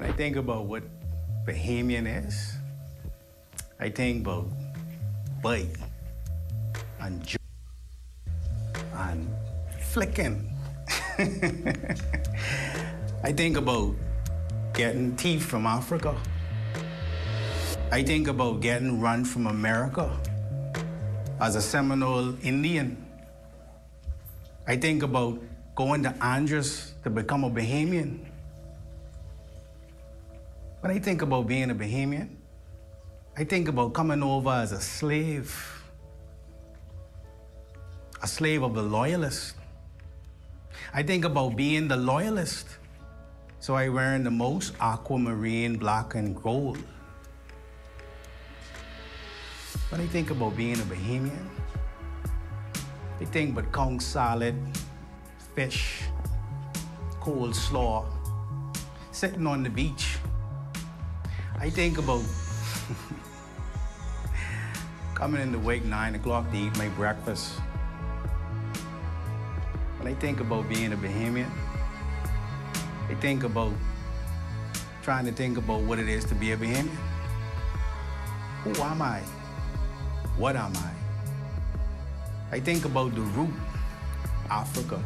When I think about what Bahamian is, I think about bite and and flicking. I think about getting teeth from Africa. I think about getting run from America as a Seminole Indian. I think about going to Andros to become a Bahamian. When I think about being a Bahamian, I think about coming over as a slave of the loyalist. I think about being the loyalist, so I wearing the most aquamarine black and gold. When I think about being a Bahamian, I think about conch salad, fish, coleslaw, sitting on the beach. I think about coming in the wake 9 o'clock to eat my breakfast. When I think about being a Bahamian, I think about trying to think about what it is to be a Bahamian. Who am I? What am I? I think about the root, Africa.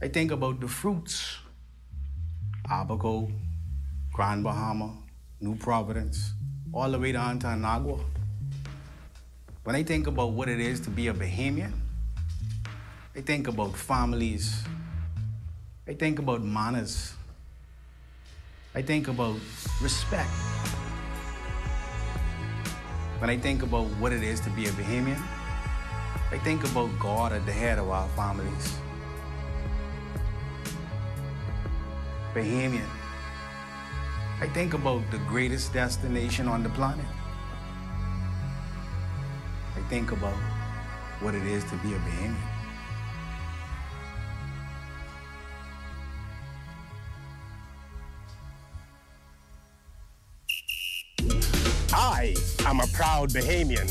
I think about the fruits, Abaco, Grand Bahama, New Providence, all the way down to Anagua. When I think about what it is to be a Bahamian, I think about families. I think about manners. I think about respect. When I think about what it is to be a Bahamian, I think about God at the head of our families. Bahamian. I think about the greatest destination on the planet. I think about what it is to be a Bahamian. I am a proud Bahamian.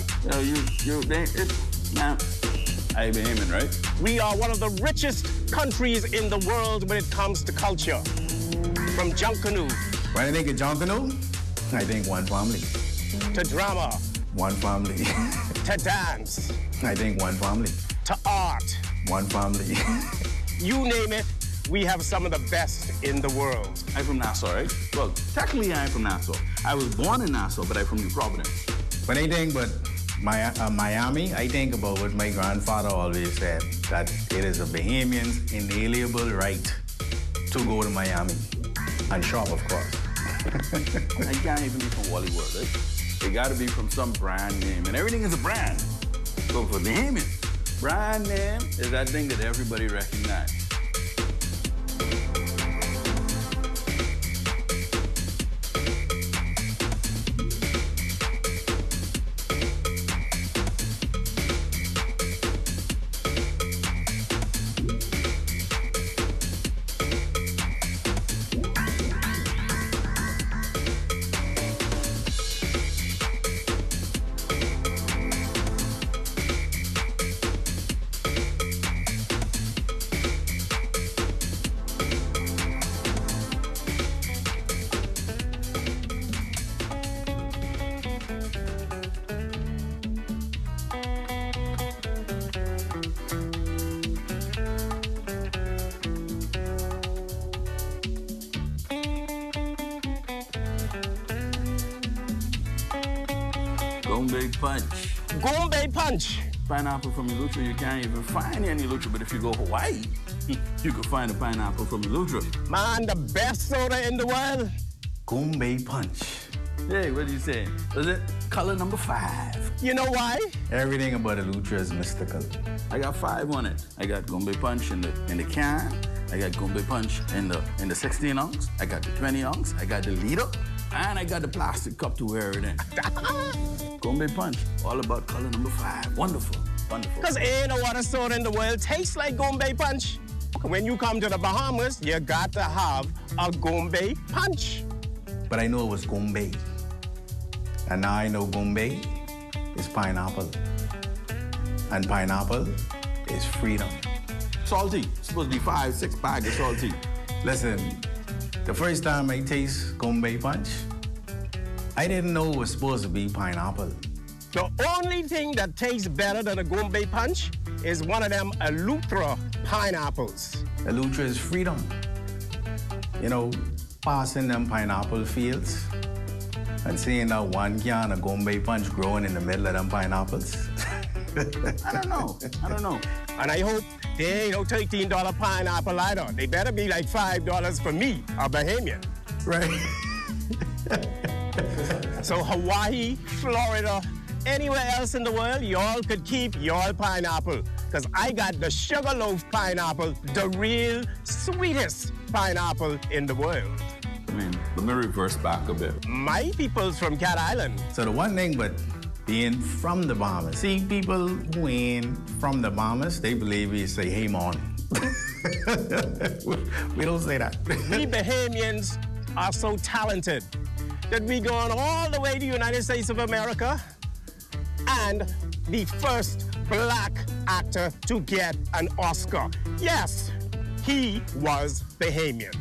I Bahamian, right? We are one of the richest countries in the world when it comes to culture. From Junkanoo. When I think of Junkanoo, I think one family. To drama. One family. To dance. I think one family. To art. One family. You name it, we have some of the best in the world. I'm from Nassau, right? Well, technically I'm from Nassau. I was born in Nassau, but I'm from New Providence. When I think about Miami, I think about what my grandfather always said, that it is a Bahamian's inalienable right to go to Miami and shop, of course. I can't even be from Wally World, right? They gotta be from some brand name, and everything is a brand. So for Bahamian, brand name is that thing that everybody recognizes. Gombe punch. Gombe punch. Pineapple from Eleuthera, you can't even find any Eleuthera, but if you go Hawaii, you can find a pineapple from Eleuthera. Man, the best soda in the world. Gombe punch. Hey, what do you say? Was it color number 5? You know why? Everything about Eleuthera is mystical. I got 5 on it. I got Gombe punch in the can. I got Gombe punch in the 16 ounce. I got the 20 ounce. I got the liter. And I got the plastic cup to wear it in. Gombe punch, all about color number 5. Wonderful, wonderful. Because ain't no other soda in the world tastes like Gombe punch. When you come to the Bahamas, you got to have a Gombe punch. But I know it was Gombe. And now I know Gombe is pineapple. And pineapple is freedom. Salty. It's supposed to be 5, 6 bags of salty. Listen, The first time I taste Bombay Punch, I didn't know it was supposed to be pineapple. The only thing that tastes better than a Bombay Punch is one of them Elutra pineapples. Elutra is freedom. You know, passing them pineapple fields and seeing that one can of Bombay Punch growing in the middle of them pineapples. I don't know. And I hope they ain't no $13 pineapple either. They better be like $5 for me, a Bahamian. Right. So Hawaii, Florida, anywhere else in the world, y'all could keep your pineapple. Because I got the sugarloaf pineapple, the real sweetest pineapple in the world. I mean, let me reverse back a bit. My people's from Cat Island. So the one thing, but being from the Bahamas. See, people who ain't from the Bahamas, they believe we say, hey, morning. We don't say that. We Bahamians are so talented that we gone all the way to the United States of America and the first black actor to get an Oscar. Yes, he was Bahamian.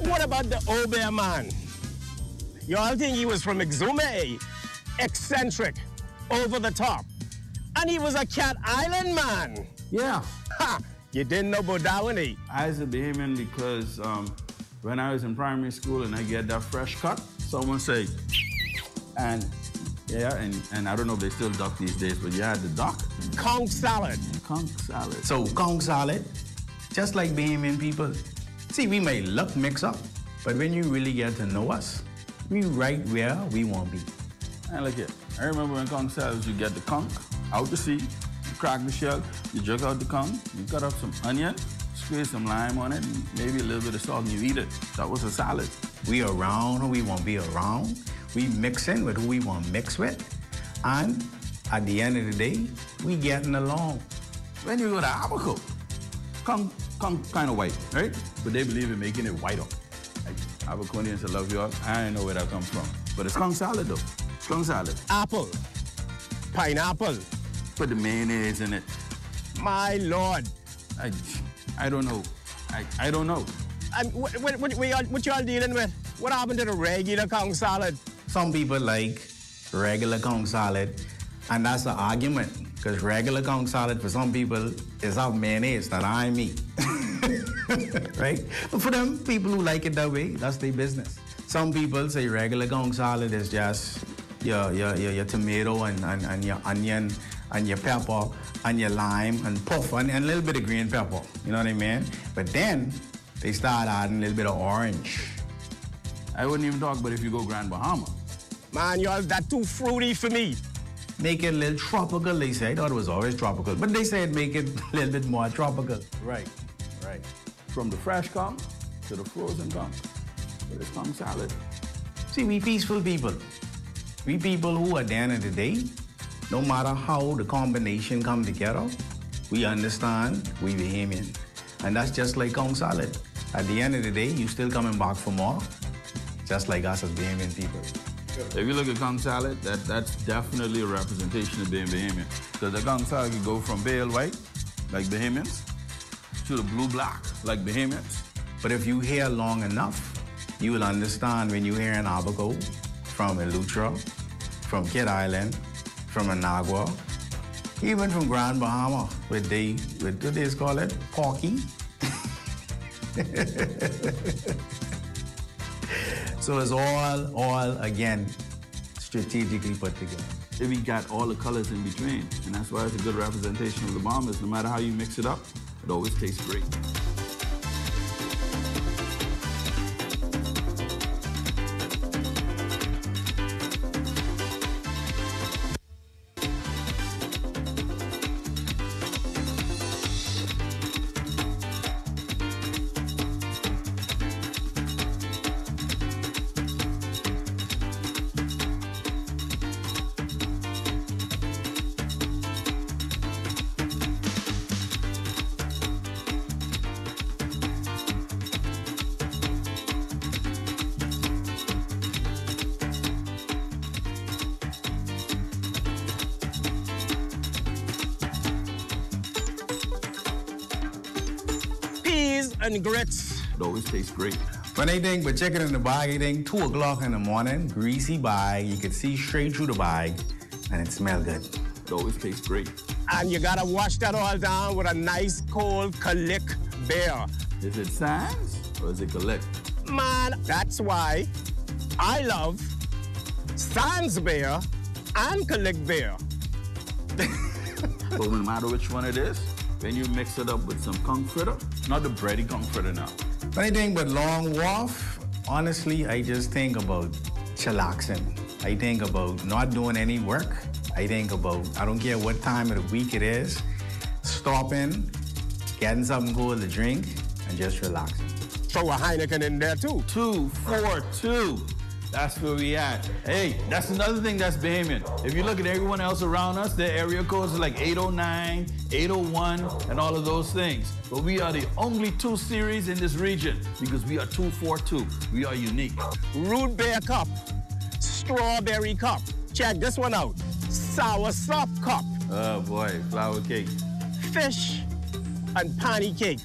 What about the Obeah man? Y'all think he was from Exume? Eccentric, over the top. And he was a Cat Island man. Yeah. Ha! You didn't know about that one, eh? I was a Bahamian because when I was in primary school and I get that fresh cut, someone say, and yeah, and I don't know if they still duck these days, but you had the duck. Conch salad. Conch salad. So conch salad, just like Bahamian people. See, we may look mixed up, but when you really get to know us, we right where we want to be. I like it. I remember when conch salad, you get the conch out the sea, you crack the shell, you jerk out the conch, you cut up some onion, squeeze some lime on it, and maybe a little bit of salt, and you eat it. That was a salad. We around who we want to be around. We mix in with who we want to mix with. And at the end of the day, we getting along. When you go to Abaco, conch kind of white, right? But they believe in making it whiter. Like, Abaconians, I love y'all. I don't know where that comes from. But it's conch salad, though. It's conch salad. Apple. Pineapple. Put the mayonnaise in it. My Lord. I don't know. I don't know. What y'all dealing with? What happened to the regular conch salad? Some people like regular conch salad, and that's the argument. Because regular conch salad for some people is have mayonnaise that I meat. Right? But for them people who like it that way, that's their business. Some people say regular conch salad is just your tomato and your onion and your pepper and your lime and puff and a little bit of green pepper. You know what I mean? But then they start adding a little bit of orange. I wouldn't even talk about if you go Grand Bahama. Man, y'all, that too fruity for me. Make it a little tropical, they say. I thought it was always tropical. But they said make it a little bit more tropical. Right, right. From the fresh conch to the frozen conch. But it's conch salad. See, we peaceful people. We people who at the end of the day, no matter how the combination come together, we understand we Bahamian. And that's just like conch salad. At the end of the day, you still coming back for more, just like us as Bahamian people. If you look at conch salad, that's definitely a representation of being Bahamian. Because the conch salad can go from pale white, like Bahamians, to the blue-black, like Bahamians. But if you hear long enough, you will understand when you hear an Abaco from Elutra, from Cat Island, from Anagua, even from Grand Bahama, what they call it, Porky. So it's all again, strategically put together. We got all the colors in between, and that's why it's a good representation of the Bahamas. No matter how you mix it up, it always tastes great. fries and grits. It always tastes great. When they think but chicken in the bag, they think 2 o'clock in the morning, greasy bag, you can see straight through the bag, and it smells good. It always tastes great. And you gotta wash that all down with a nice cold Calic beer. Is it Sans or is it Calic? Man, that's why I love Sans beer and Calic beer. But no matter which one it is, when you mix it up with some conch fritter, not the bready conch fritter now. When I think but long wharf, honestly, I just think about chillaxing. I think about not doing any work. I think about, I don't care what time of the week it is, stopping, getting something cool to drink, and just relaxing. Throw a Heineken in there too. 242. That's where we at. Hey, that's another thing that's Bahamian. If you look at everyone else around us, their area codes are like 809, 801, and all of those things. But we are the only 2 series in this region because we are 242. We are unique. Root beer cup, strawberry cup. Check this one out. Sour sop cup. Oh boy, flour cake. Fish and panny cake.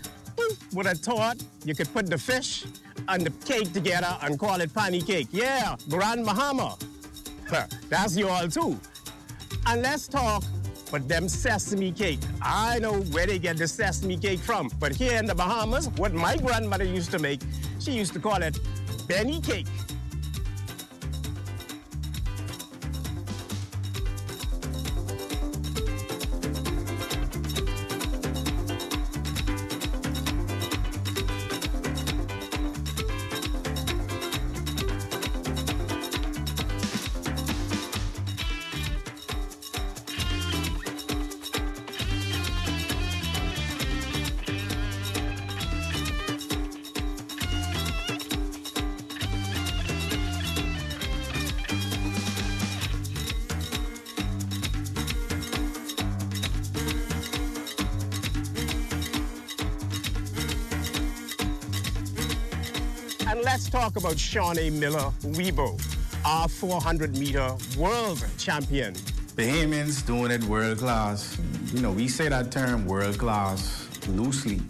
Would have thought you could put the fish and the cake together and call it panny cake. Yeah, Grand Bahama. That's you all too. And let's talk about them sesame cake. I know where they get the sesame cake from, but here in the Bahamas, what my grandmother used to make, she used to call it Benny cake. And let's talk about Shawnee Miller Weibo, our 400-meter world champion. Bahamians doing it world class. You know, we say that term world class loosely.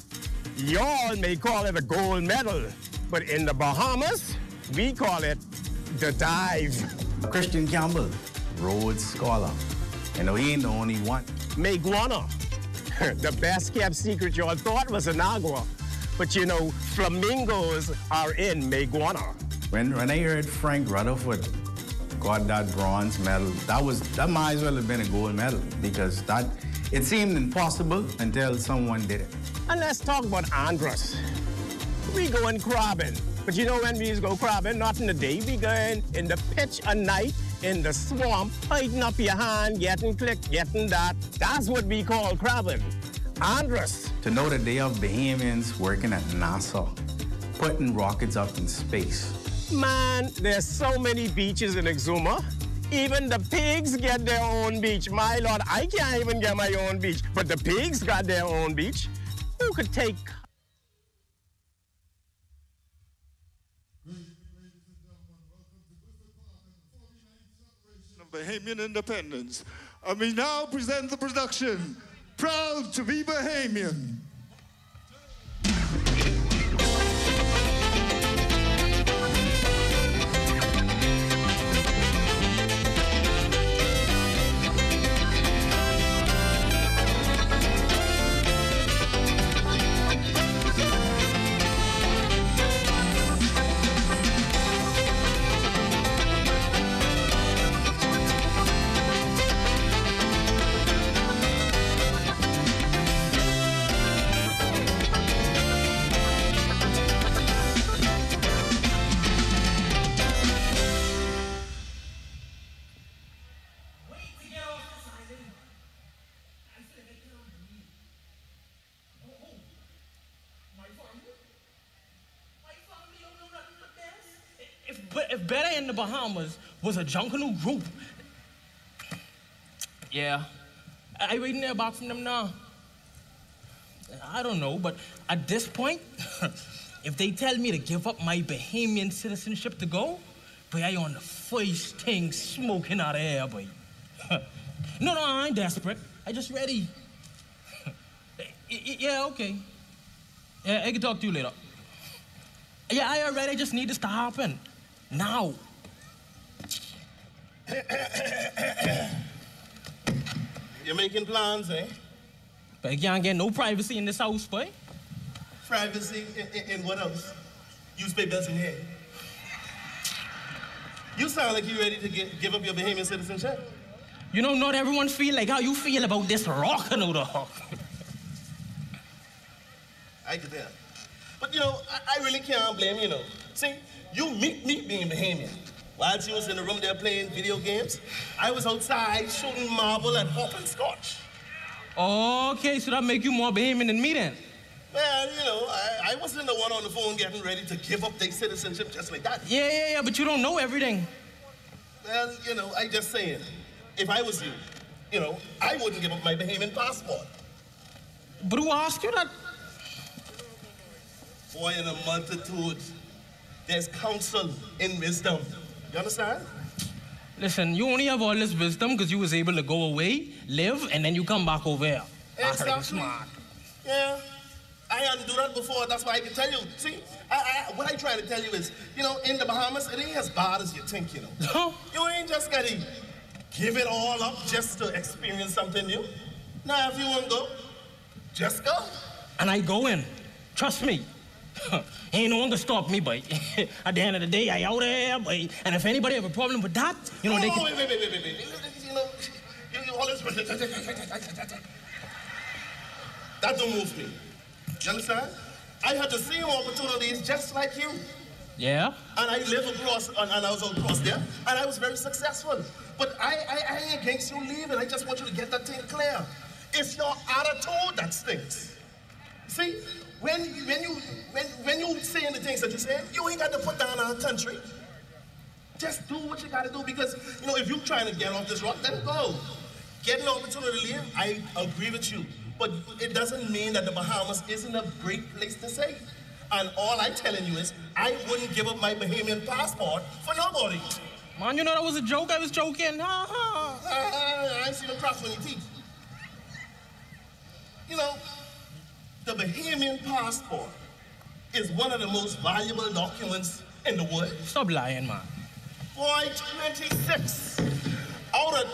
Y'all may call it a gold medal, but in the Bahamas, we call it the dive. Christian Campbell, Rhodes Scholar. You know, he ain't the only one. Maguana. The best kept secret y'all thought was Anagua. But you know, flamingos are in Maguana. When I heard Frank Rutherford got that bronze medal, that might as well have been a gold medal because it seemed impossible until someone did it. And let's talk about Andros. We going crabbing. But you know when we go crabbing, not in the day, we going in the pitch of night, in the swamp, hiding up your hand, getting click, getting that. That's what we call crabbing. Andros. To know that they have Bahamians working at NASA, putting rockets up in space. Man, there's so many beaches in Exuma. Even the pigs get their own beach. My Lord, I can't even get my own beach, but the pigs got their own beach. Who could take... Bahamian independence. And we now present the production, Proud to be Bahamian. If better in the Bahamas was a jungle group, yeah, I waiting there back from them now. I don't know, but at this point, if they tell me to give up my Bahamian citizenship to go, boy, I on the first thing smoking out of air, boy. No, I ain't desperate. I just ready. Yeah, okay. Yeah, I can talk to you later. Yeah, I already just need this to happen. Now. You're making plans, eh? But you can't get no privacy in this house, boy. Privacy in what else? You pay bills in here. You sound like you're ready to give up your Bahamian citizenship. You know, not everyone feel like how you feel about this rock and the hawk. I can tell. But, you know, I really can't blame you, know. See, you meet me being Bahamian. While she was in the room there playing video games, I was outside shooting marble and hopping scotch. Okay, so that make you more Bahamian than me then? Well, you know, I wasn't the one on the phone getting ready to give up their citizenship just like that. Yeah, but you don't know everything. Well, you know, I just saying, if I was you know, I wouldn't give up my Bahamian passport. But who asked you that? Boy, in a multitude, there's counsel in wisdom. You understand? Listen, you only have all this wisdom because you was able to go away, live, and then you come back over here. Exactly. Smart. Yeah. I hadn't do that before, that's why I can tell you. See, what I try to tell you is, you know, in the Bahamas, it ain't as bad as you think, you know. Huh? You ain't just gotta give it all up just to experience something new. Now, if you want to go, just go. And I go in. Trust me. Ain't no one gonna stop me, boy. At the end of the day, I out there, boy. And if anybody have a problem with that, you know, they can... Wait. You know, you always... That don't move me. You understand? I had the same opportunities just like you. Yeah? And I live across, and I was across there, and I was very successful. But I ain't against you leaving. I just want you to get that thing clear. It's your attitude that stinks. See, when you saying the things that you're saying, you ain't got to put down our country. Just do what you got to do, because, you know, if you're trying to get off this rock, then go. Get an opportunity to leave, I agree with you. But it doesn't mean that the Bahamas isn't a great place to stay. And all I'm telling you is, I wouldn't give up my Bahamian passport for nobody. Man, you know that was a joke. I was joking. I ain't seen no cracks on your teeth. You know, the Bahamian passport is one of the most valuable documents in the world. Stop lying, man. Boy, 26 out of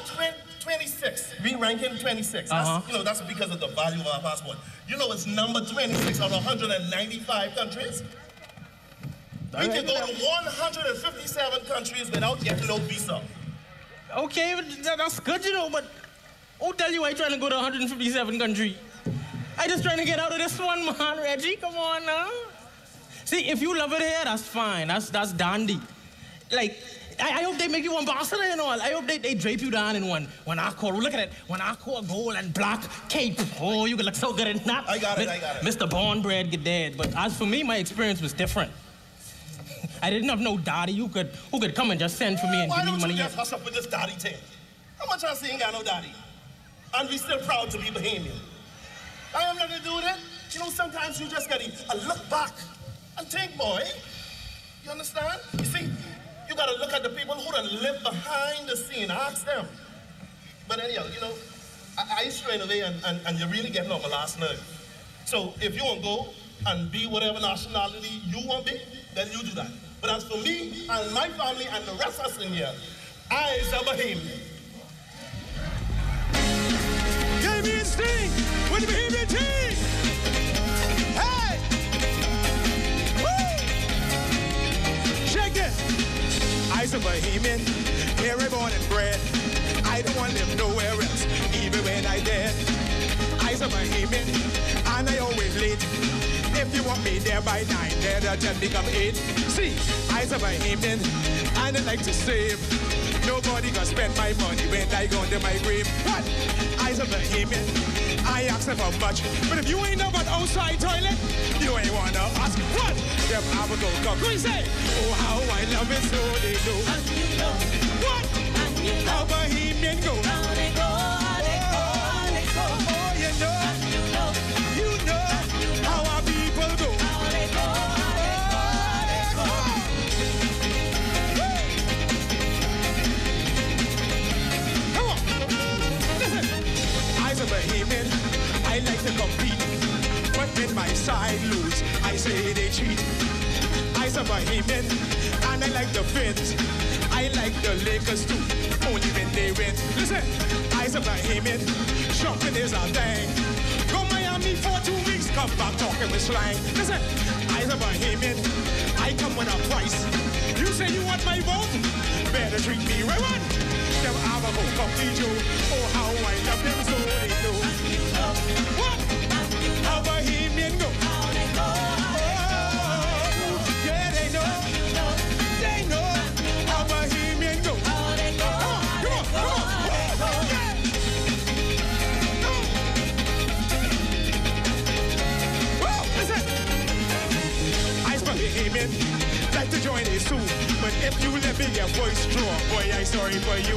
26. We rank in 26. That's, you know, that's because of the value of our passport. You know, it's number 26 out of 195 countries. We can go to 157 countries without getting no visa. Okay, but that's good, you know, but who tell you I trying to go to 157 countries? I just trying to get out of this one, man, Reggie. Come on now. See, if you love it here, that's fine. That's dandy. Like, I hope they make you ambassador and all. I hope they drape you down in one aqua. Look at it. One aqua gold and black cape. Oh, you could look so good in that. I got it. Mr. Bornbread get dead. But as for me, my experience was different. I didn't have no daddy who could come and just send for me and give me money. Why don't you just hush up with this daddy thing? How much I say ain't got no daddy? And we still proud to be Bahamian. I have nothing to do with it. You know, sometimes you just gotta look back and think, boy. You understand? You see, you gotta look at the people who done live behind the scene. Ask them. But anyhow, you know, I straying away and you're really getting on my last nerve. So if you want to go and be whatever nationality you want to be, then you do that. But as for me and my family and the rest of us in here, I is a Bahamian. Bahamian sting with the Bahamian team. Hey! Woo! Check this. I's a Bahamian, here I born and bred. I don't want to live nowhere else, even when I dead. I's a Bahamian, and I always late. If you want me there by 9, then I just become 8. See, I's a Bahamian, and I like to save. Nobody gonna spend my money when I go to my grave. What? I's a Bahamian, I ask them for much. But if you ain't know about outside toilet, you ain't wanna ask what? Them have a go come. Who say? Oh, how I love it, so they know. And you know. What? And you know. How Bahamian go. How they go, how they go, how they go. Oh, you know. And you know. You know. How our people go. How they go, how they go, how they go. Come on. Listen. I's a Bahamian. I like to compete. But when my side lose, I say they cheat. I's a Bahamian, and I like the Finns. I like the Lakers too, only when they win. Listen, I's a Bahamian, shopping is our thing. Go Miami for 2 weeks, come back talking with slang. Listen, I's a Bahamian, I come with a price. You say you want my vote? Better treat me right on. Them I'm a hook up to you. Oh, how I love them so they know. What? How Bahamian go? Yeah, they know. They know how Bahamian go. Come on, come on, come on. Whoa, listen. I's Bahamian. Like to join it soon, but if you let me get voice draw, boy, I'm sorry for you.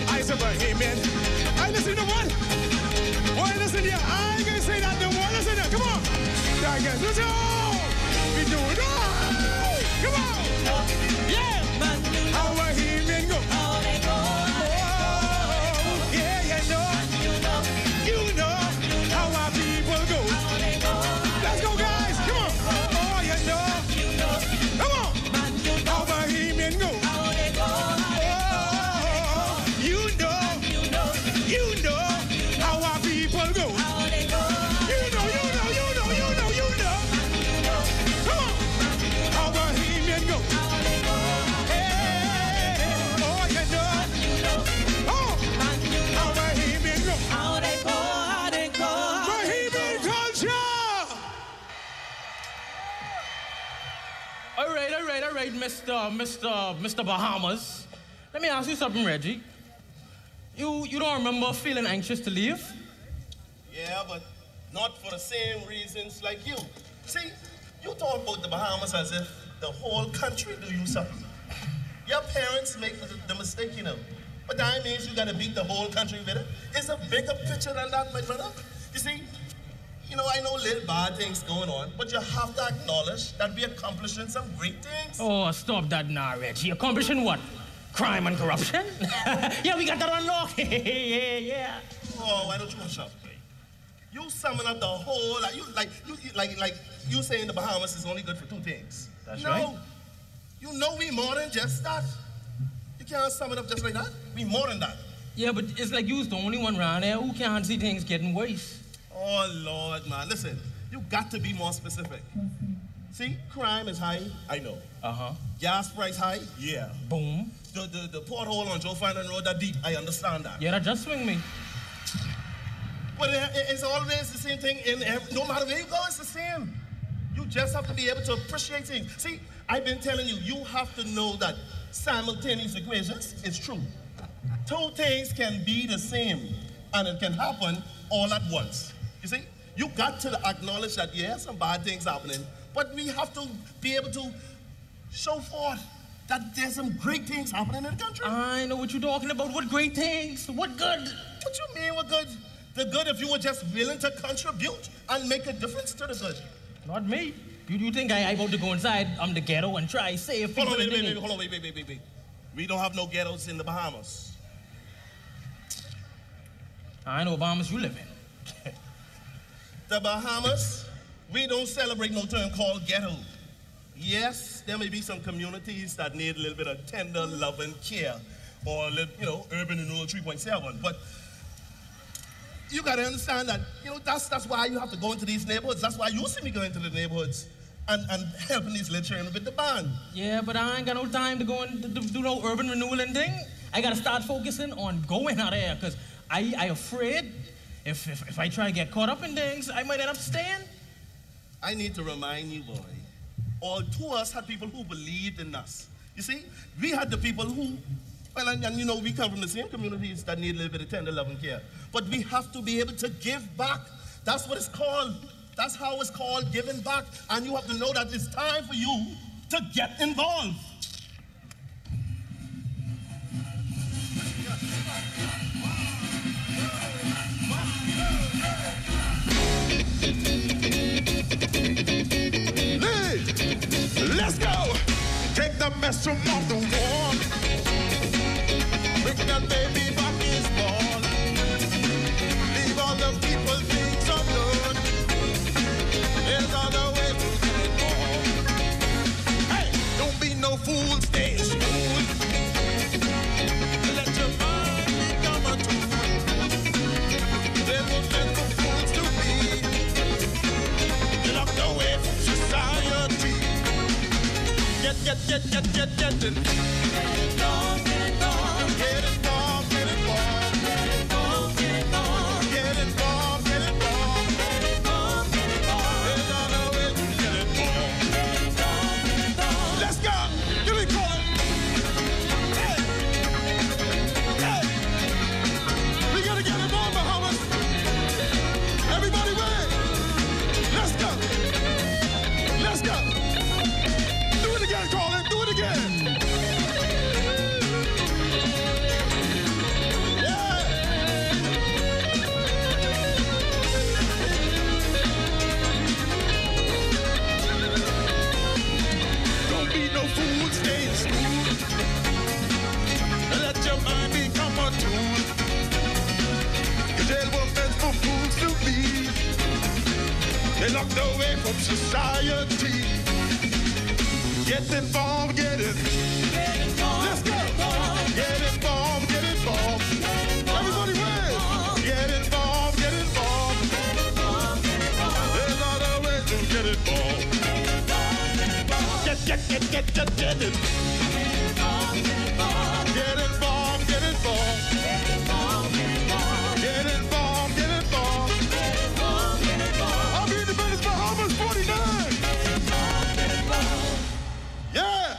I's a Bahamian. I listen to what? Boy, listen here. I ain't gonna say that no more. Listen here. Come on. I guess let's go. We do it all. Come on. Yeah. How Bahamian go? Oh, yeah, you know how our people go. Let's go, guys. Come on. Oh, you know. Come on. How Bahamian go? Oh, you know how our people go. You know. Come on. How Bahamian go? Hey, oh, you know. Oh, how Bahamian go? Bahamian culture. All right, Mr. Bahamas. Let me ask you something, Reggie. You don't remember feeling anxious to leave? Yeah, but not for the same reasons like you. See, you talk about the Bahamas as if the whole country do you something. Your parents make the mistake, you know. But that means you gotta beat the whole country with it. It's a bigger picture than that, my brother. You see, I know little bad things going on, but you have to acknowledge that we're accomplishing some great things. Oh, stop that now, Reggie. Accomplishing what? Crime and corruption? Yeah, we got that unlocked. Yeah. Oh, why don't you shut up? You summing up the whole, you saying the Bahamas is only good for 2 things. That's right. You know we more than just that. You can't sum it up just like that. We more than that. Yeah, but it's like you's the only one around there who can't see things getting worse. Oh, Lord, man. Listen, you got to be more specific. See, crime is high, I know. Uh-huh. Gas price high, yeah. Boom. The pothole on Joe Findon Road that deep, I understand that. Yeah, that just swing me. But it's always the same thing. No matter where you go, it's the same. You just have to be able to appreciate things. See, I've been telling you, you have to know that simultaneous equations is true. 2 things can be the same, and it can happen all at once. You see, you got to acknowledge that, yeah, some bad things happening, but we have to be able to show forth that there's some great things happening in the country. I know what you're talking about. What great things? What good? What you mean, what good? The good if you were just willing to contribute and make a difference to the good. Not me. You think I about to go inside the ghetto and try save people? Hold on, wait. We don't have no ghettos in the Bahamas. I know Bahamas you live in. The Bahamas, we don't celebrate no term called ghetto. Yes, there may be some communities that need a little bit of tender love and care, or urban renewal 3.7, but you gotta understand that, that's why you have to go into these neighborhoods. That's why you see me go into the neighborhoods and helping these little children with the band. Yeah, but I ain't got no time to go and do no urban renewal and thing. I gotta start focusing on going out there, because I afraid if I try to get caught up in things, I might end up staying. I need to remind you, boy, all 2 of us had people who believed in us. You see, we had the people who, and we come from the same communities that need a little bit of tender love and care. But we have to be able to give back. That's what it's called. That's how it's called, giving back. And you have to know that it's time for you to get involved. Let's go. Take the mess from off the wall. Bring that baby back his ball. Leave all the people things unknown. There's other way to They locked away from society. Get involved, get it. Let's go. Get involved, get involved. Everybody wins. Get involved, get involved. There's another way to get involved. Get it. Get involved, get involved. Get involved, get involved. I'll be in the British Bahamas 49. Yeah.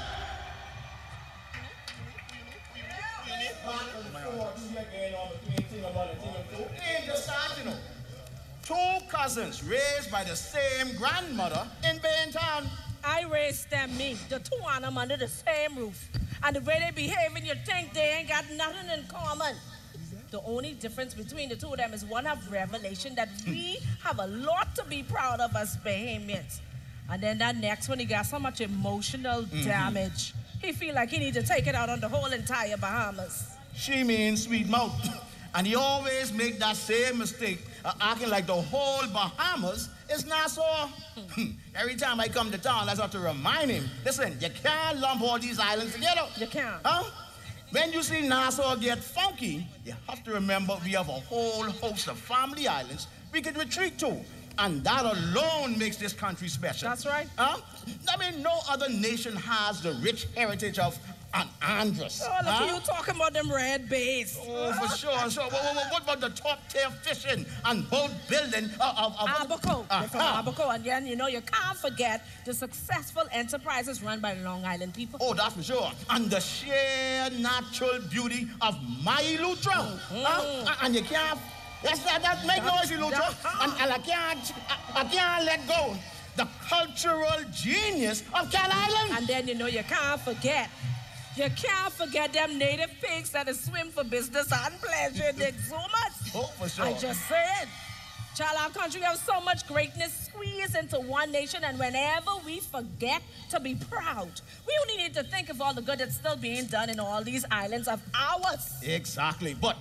Two cousins raised by the same grandmother in Baintown. I raised them, the two of them under the same roof. And the way they behaving, you think they ain't got nothing in common. The only difference between the two of them is one have revelation that we have a lot to be proud of as Bahamians. And then that next one, he got so much emotional damage. He feel like he need to take it out on the whole entire Bahamas. She means sweet mouth. And he always make that same mistake, acting like the whole Bahamas is Nassau. Every time I come to town, I have to remind him, listen, you can't lump all these islands together. You can't. Huh? When you see Nassau get funky, you have to remember we have a whole host of family islands we can retreat to. And that alone makes this country special. That's right. Huh? I mean, no other nation has the rich heritage of an Andros. Oh, look at you talking about them red bays. Oh, for sure. So, what about the top-tier fishing and boat building of Abaco. They're from Abaco. And then, you know, you can't forget the successful enterprises run by Long Island people. Oh, that's for sure. And the sheer natural beauty of Mailu Trout. And you can't... That make noisy, Lucha. And I can't let go. The cultural genius of Cal Island. And then, you know, you can't forget them native pigs that swim for business and pleasure in the exumas. Oh, for sure. I just said, child, our country has so much greatness squeezed into one nation, and whenever we forget to be proud, we only need to think of all the good that's still being done in all these islands of ours. Exactly, but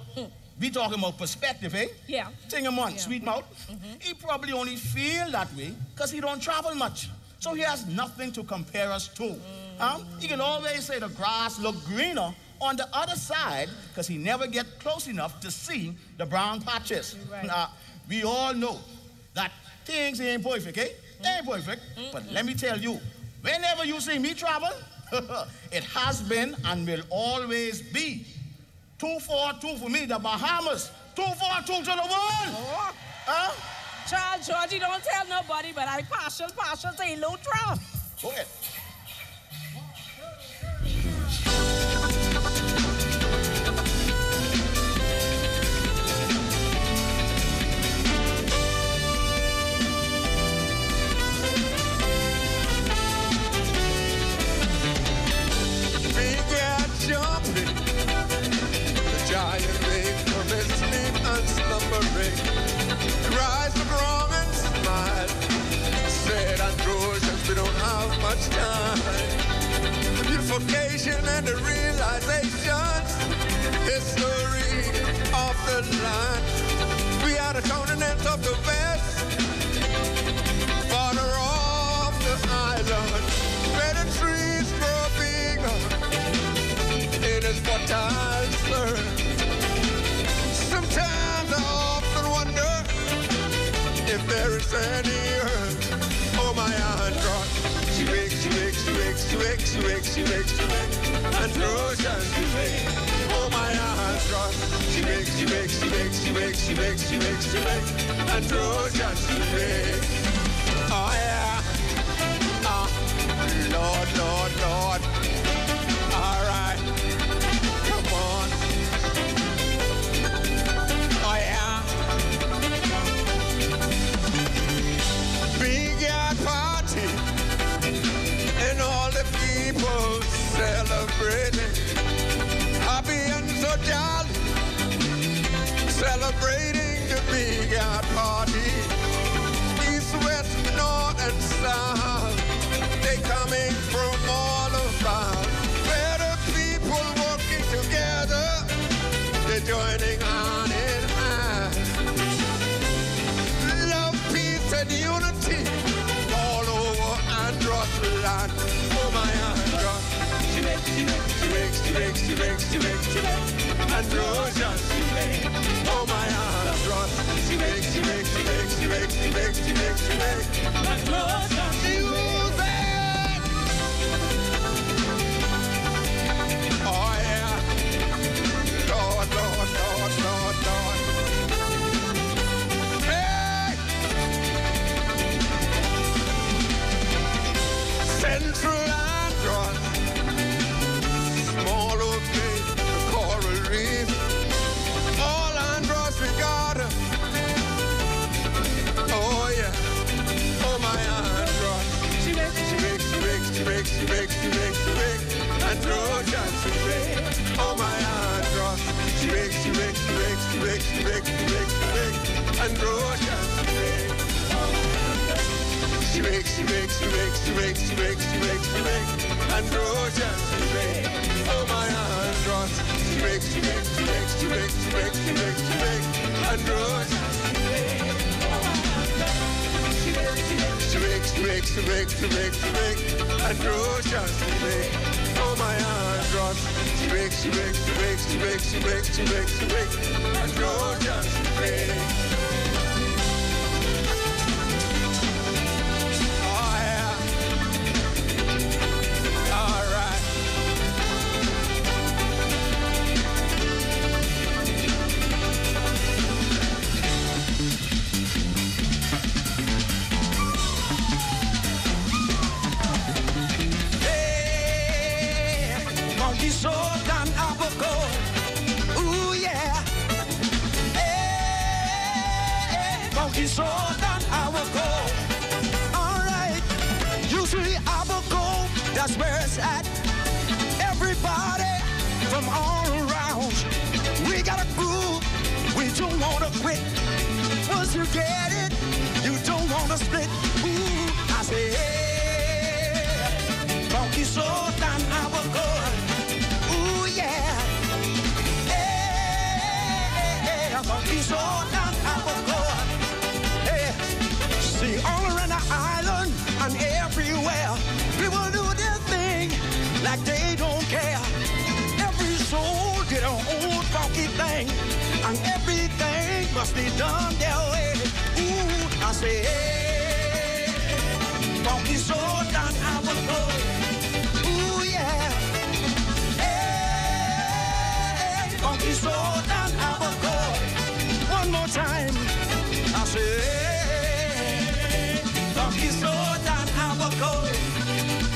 we talking about perspective, eh? Yeah. Thing him on, sweet mouth. He probably only feel that way because he don't travel much. So he has nothing to compare us to. He can always say the grass look greener on the other side because he never get close enough to see the brown patches. Right. We all know that things ain't perfect, eh? They ain't perfect. But let me tell you, whenever you see me travel, it has been and will always be 242 for me, the Bahamas. 242 to the world. Child, Georgie, don't tell nobody, but I partial to Elutra. Go ahead. Big air jumping, the giant lake from its sleep and slumbering. Rise up wrong and smile. Said Androsians, we don't have much time. The bifurcation and the realization, history of the land. We are the continent of the west, border of the island, where the trees grow bigger in its fertile soil. Sometimes I often wonder if there is any earth. Oh, my Android, she wakes and Trojan she make. Oh my Andros, she makes, and Trojan she make. Oh yeah, Lord. All right, come on. Oh yeah, big yard party, and all the people celebrating, happy and so jolly, celebrating the big yard party. East, west, north, and south, they coming from all about. Where the people working together, they're joining hand in hand. Love, peace, and unity all over Andros land. Oh my Andros, she makes, and Trojan she makes. Oh my Andros, she makes, and Trojan she makes. Oh yeah, Lord. Hey! Central Andros, small old place, the coral reef. All Andros we got. Oh yeah, oh my Andros. She makes, and Trojan she makes. Oh my Andros. She makes, and Trojan she makes. She makes, and Trojan she makes. Oh my Andros. She makes, and Trojan she makes. She makes, and Trojan she makes. Oh my Andros. She makes, and Trojan she makes. Oh yeah. All right. Monkey sword and apple. Ooh yeah. Hey, monkey sword and apple. All right. Usually apple, that's where it's at. Everybody from all around. We got a group. We don't wanna quit. Once you get it, you don't wanna split. Ooh, I say, hey, monkey sword and apple. Monkey sword and apple. Hey, see, all around the island and everywhere, people do their thing like they don't care. Every soul get their own funky thing, and everything must be done their way. Ooh, I say, hey, monkey sword and apple. Ooh, yeah. Hey, monkey sword and apple. One more time, I say, monkey sword and apple.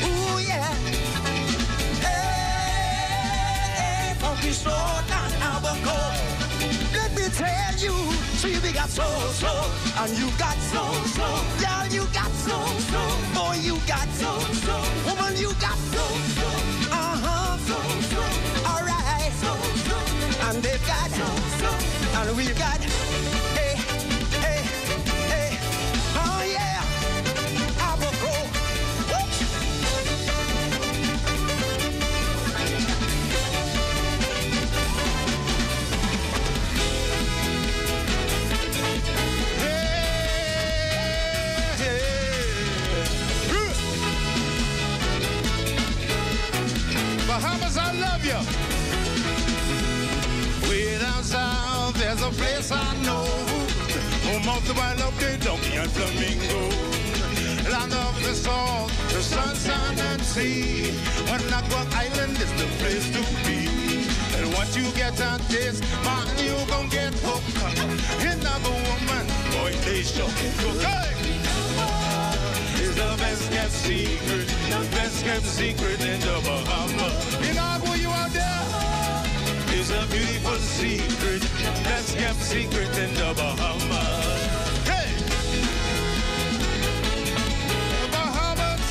Ooh yeah, hey, monkey sword and apple. Let me tell you, see we got soul, and you got soul, girl you got soul, boy you got soul, woman you got soul, all right, and they've got soul. And we've got, hey, oh yeah, apple. Bahamas, I love you. Way down south, there's a place I know. Home of the wild up the donkey and flamingo. Land of the salt, the sunshine and sea. but Naguac Island is the place to be. And once you get a taste, man, you gon' get hooked. In Nago woman, boy, they show it. Hey! It's the best kept secret, the best kept secret in the Bahamas. In Nago, you out there? It's a beautiful secret, best kept secret in the Bahamas. Hey! Bahamas,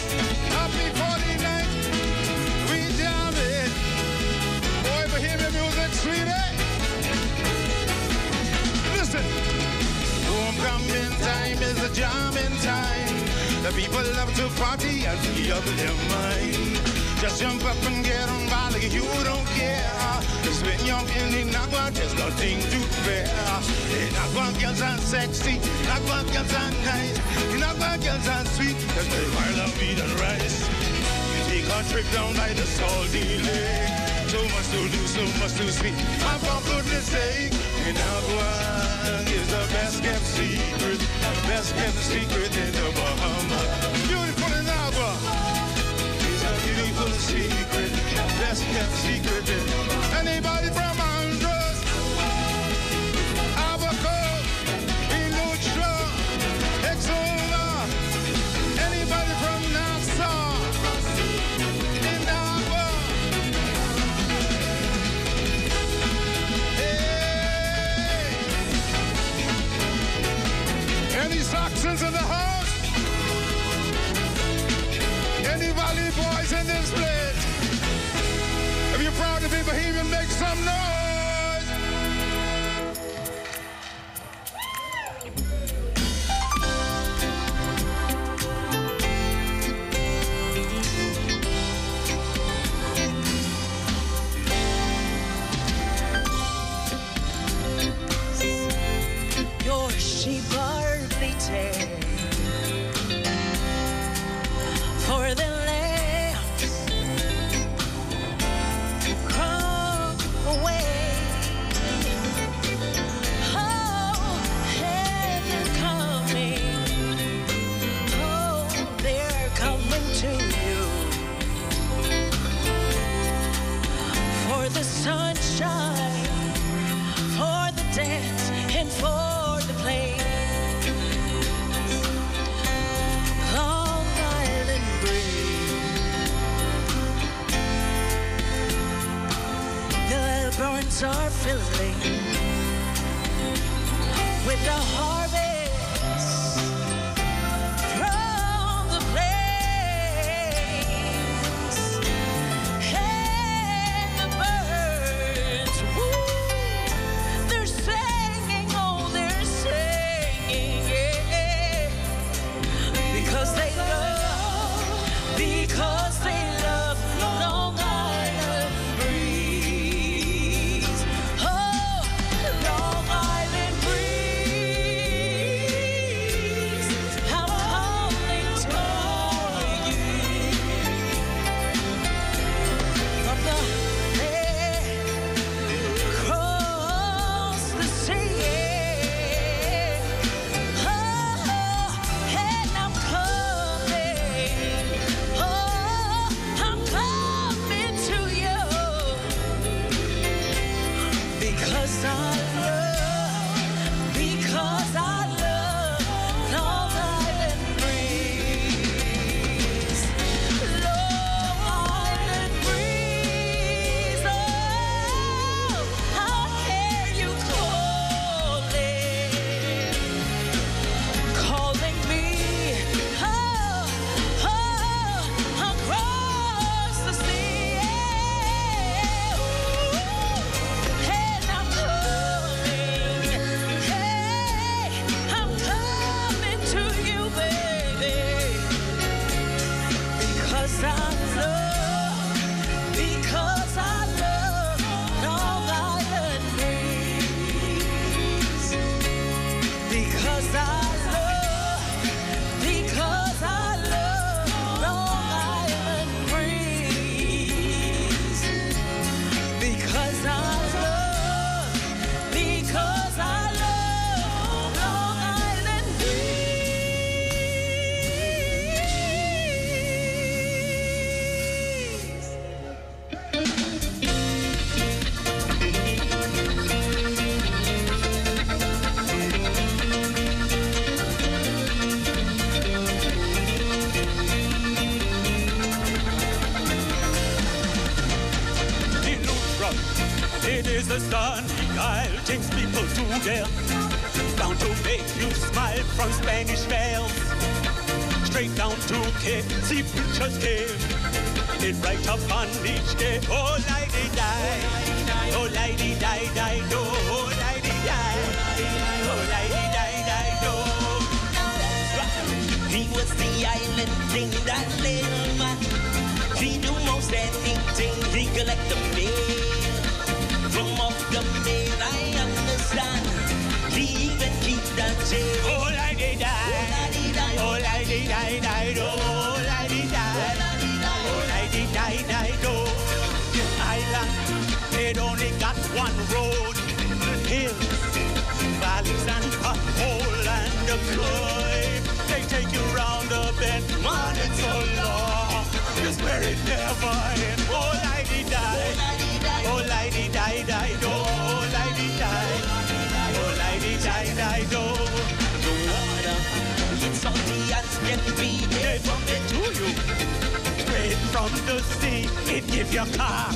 happy 49th, we jam it. Boy, Bahamian music, sweet, eh? Listen, homecoming time is a jamming time. The people love to party and free up their mind. Just jump up and get on by like you don't care. Cause when you're in Nagua, there's nothing to bear. Nagua girls are sexy, Nagua girls are nice, Nagua girls are sweet, cause they while of meat and rice. You take a trip down by the salty lake. So much to do, so much to see. And for goodness sake, Nagua is the best kept secret, the best kept secret in the Bahamas. Beautiful in Nagua. Beautiful secret, best kept secret. Anybody from Andros, Abaco, Ilutra, Exola, anybody from Nassau, Indaba, hey. Any Saxons in the house? Any Valley boys in this place? If you're proud to be Bahamian, make some noise. Your sheep are bleating for the lambs come away. Oh, and they're coming. Oh, they're coming to you for the sunshine, for the dance, and for the play. Barns are filling with the harvest from the plains, and the birds, woo, they're singing, oh, they're singing, yeah, because they love Long Island breeze. Oh, Long Island breeze. is the sun, beguile takes people to death. Bound to make you smile from Spanish bells. Straight down to Cape, see preachers cave. It right up on each day. Oh, lady die, oh, lady die, die, do. Oh, lady die, oh, lady die, die, do. He was the island king, that little man. He knew most anything, he collect the mail. From off the mail, I understand. He even keep that jail. Oh, lady die, oh, lady die, die, do. Oh, lady die, oh, lady die, die, do. This island, it only got one road. The hills, valleys, and a hole and a climb. They take you round a bend, man, it's so long. Just where it never ends. Oh, lady die, oh, lady die, die, do. Oh, lady die, oh, lady die, die, do. The water, it's salty as can be. They pump it to you straight from the sea. It gives your car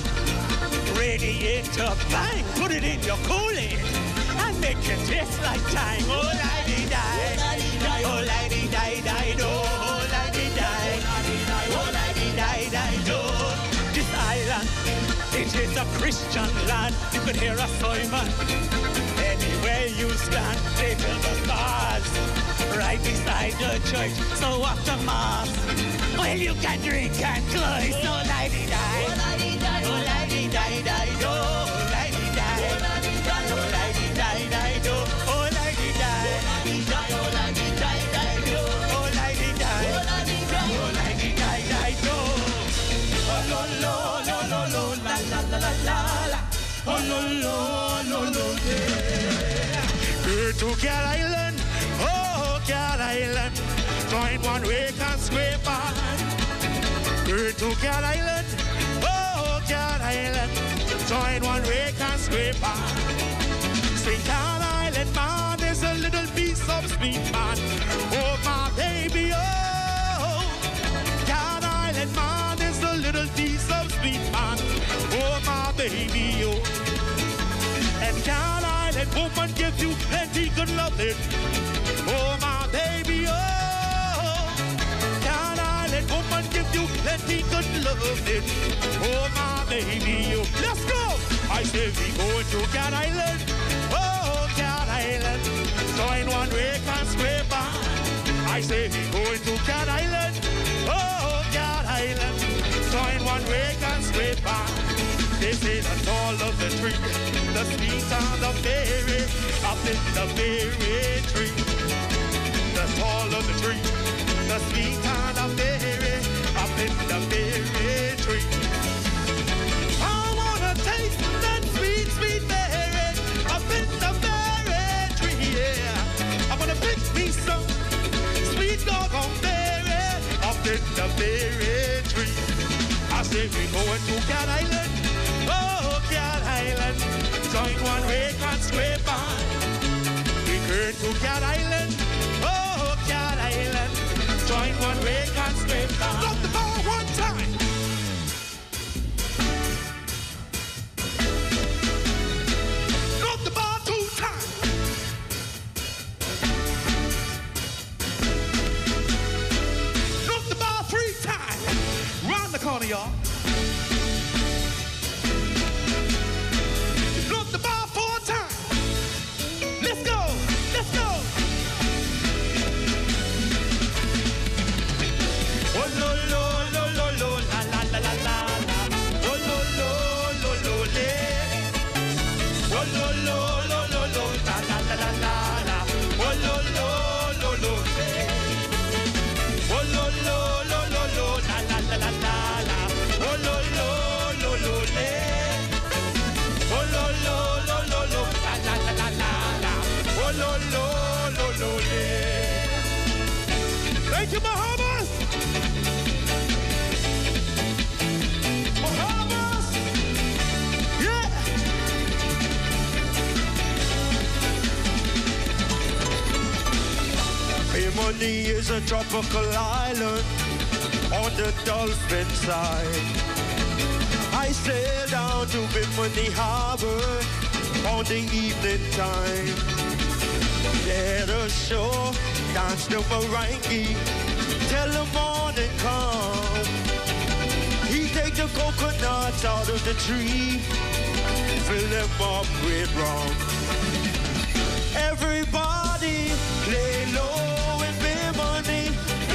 radiator bang. Put it in your cooling and make it taste like time. Oh, lady die, oh, lady die, die, do. Oh, lady die, oh, lady die, die, do. This island, it is a Christian land. You could hear a sermon anywhere you stand. They build the bars right beside the church. So after mass, well, you can drink and close. So lady die, oh, lady die, oh, lady die, die, do. Oh, lady die, oh, lady die, die, do. Oh, lady die, oh, lady die, die, do. Oh, lady die, oh, lady die, die, do. Oh, lo, lo, lo, lo, lo, la, la, la, la, la, la. Oh, lo, lo, lo, lo, yeah. Go to Cat Island, oh, Cat Island. Join one way and scrape on. Go to Cat Island, oh, Cat Island. Join one way and scrape on. Sweet Cat Island, man, there's a little piece of sweet man. Oh, my baby, oh. Cat Island, man, there's a little piece of sweet man. Oh, my baby, oh. And Cat Island woman gives you plenty good loving. Oh, my baby, oh. Cat Island woman gives you plenty good loving. Oh, my baby, oh. Let's go! I say we going to Cat Island. Oh, Cat Island. Join one way and scrape on. I say we going to Cat Island. Oh, Cat Island. Join one way and scrape on. They say the tall of the tree, the sweet and the berry, up in the berry tree. The tall of the tree, the sweet and the berry, up in the berry tree. I wanna taste that sweet, sweet berry, up in the berry tree, yeah. I wanna pick me some sweet doggone berry, up in the berry tree. I say we going to Cat Island. Oh, Cat Island, join one way and scrape on. We going to Cat Island. Oh, Cat Island, join one way and scrape on. Drop the ball one time. Drop the ball two times. Drop the ball three times. Round the corner, y'all. Thank you, Bahamas! Bahamas! Yeah! Bimini is a tropical island on the Dolphin side. I sailed down to Bimini Harbor on the evening time. There the shore, dance the Marangi till the morning come. He take the coconuts out of the tree, fill them up with rum. Everybody lay low and Bimini,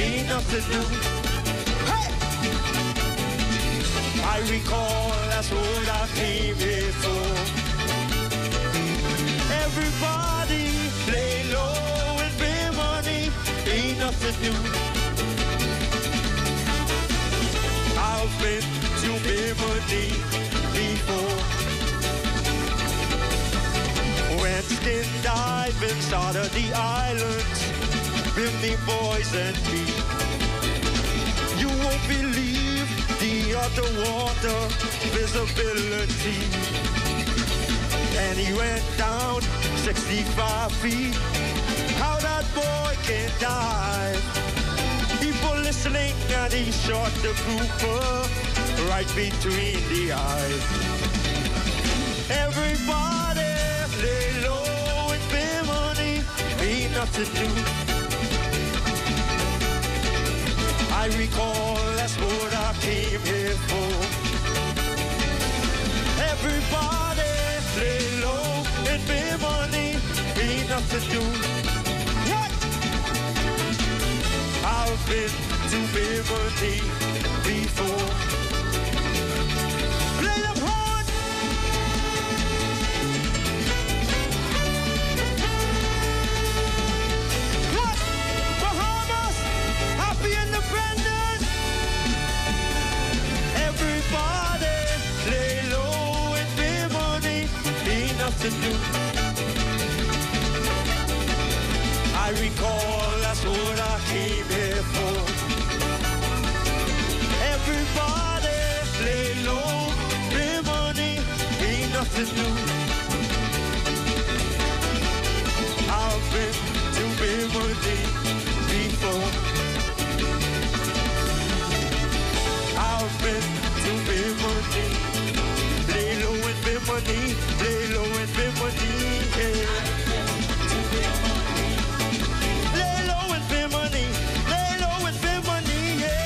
ain't nothing new. Hey! I recall that's what I came here for. Everybody lay low and Bimini, ain't nothing new. I've been to Bimini before. Went skin diving out of the islands, Bimini boys and me. You won't believe the underwater visibility. And he went down 65 feet. How that boy can dive. People listening and he shot the grouper right between the eyes. Everybody lay low in Bimini, ain't nothing new. I recall that's what I came here for. Everybody lay low in Bimini, ain't nothing new. What? I've been to Bimini before. Play them hard. What? Bahamas, happy independent. Everybody lay low in Bimini, ain't nothing new. I recall that's what I came here for. Everybody lay low, Bimini, ain't nothing new. I've been to Bimini before. I've been to Bimini. Lay low in Bimini, lay low in Bimini, yeah. Lay low in Bimini, yeah.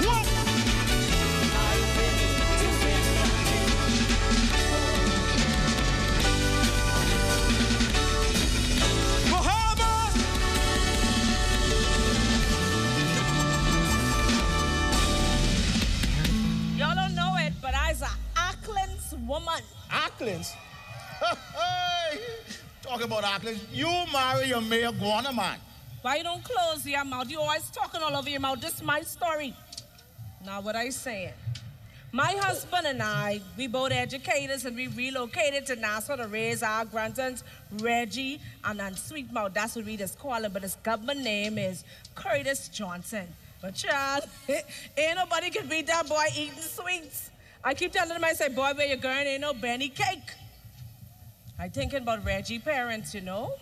What? Bahamas! Y'all don't know it, but I's a Auckland's woman. Auckland's? Hey, talk about Auckland's. You marry a mayor Guana man. Why you don't close your mouth? You always talking all over your mouth. This is my story. Now what I saying? My husband and I, we both educators and we relocated to Nassau to raise our grandsons, Reggie and Sweetmouth. That's what we just call him, but his government name is Curtis Johnson. But child, ain't nobody can beat that boy eating sweets. I keep telling him, I say, boy, where you going? Ain't no Benny cake. I thinking about Reggie parents, you know?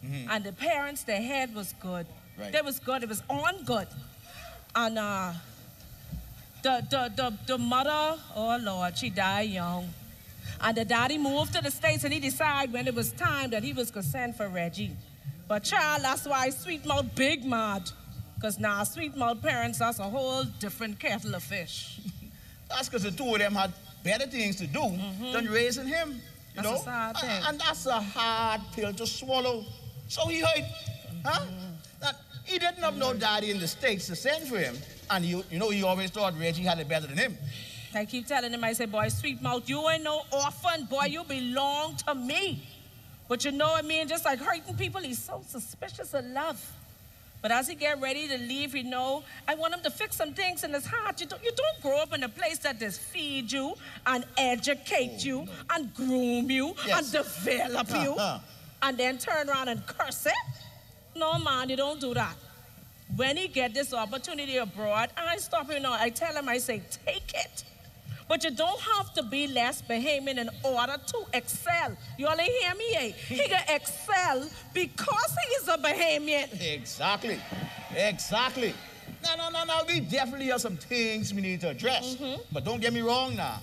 Mm-hmm. And the parents, their head was good. Right. They was good. It was on good. And the mother, oh Lord, she died young. And the daddy moved to the States and he decided when it was time that he was gonna send for Reggie. But child, that's why Sweetmouth big mad. Because now Sweetmouth parents, that's a whole different kettle of fish. That's because the two of them had better things to do than raising him. You That's know? a sad thing. And that's a hard pill to swallow. So he heard, huh? That he didn't have no daddy in the States to send for him. And you know, he always thought Reggie had it better than him. I keep telling him, I say, boy, Sweetmouth, you ain't no orphan. Boy, you belong to me. But you know what I mean? Just like hurting people, he's so suspicious of love. But as he get ready to leave, you know, I want him to fix some things in his heart. You don't grow up in a place that just feed you and educate you and groom you and develop you and then turn around and curse it. No, man, you don't do that. When he get this opportunity abroad, I stop him now. I tell him, I say, take it. But you don't have to be less Bahamian in order to excel. You all hear me, eh? He can excel because he is a Bahamian. Exactly. Exactly. Now, we definitely have some things we need to address. But don't get me wrong now.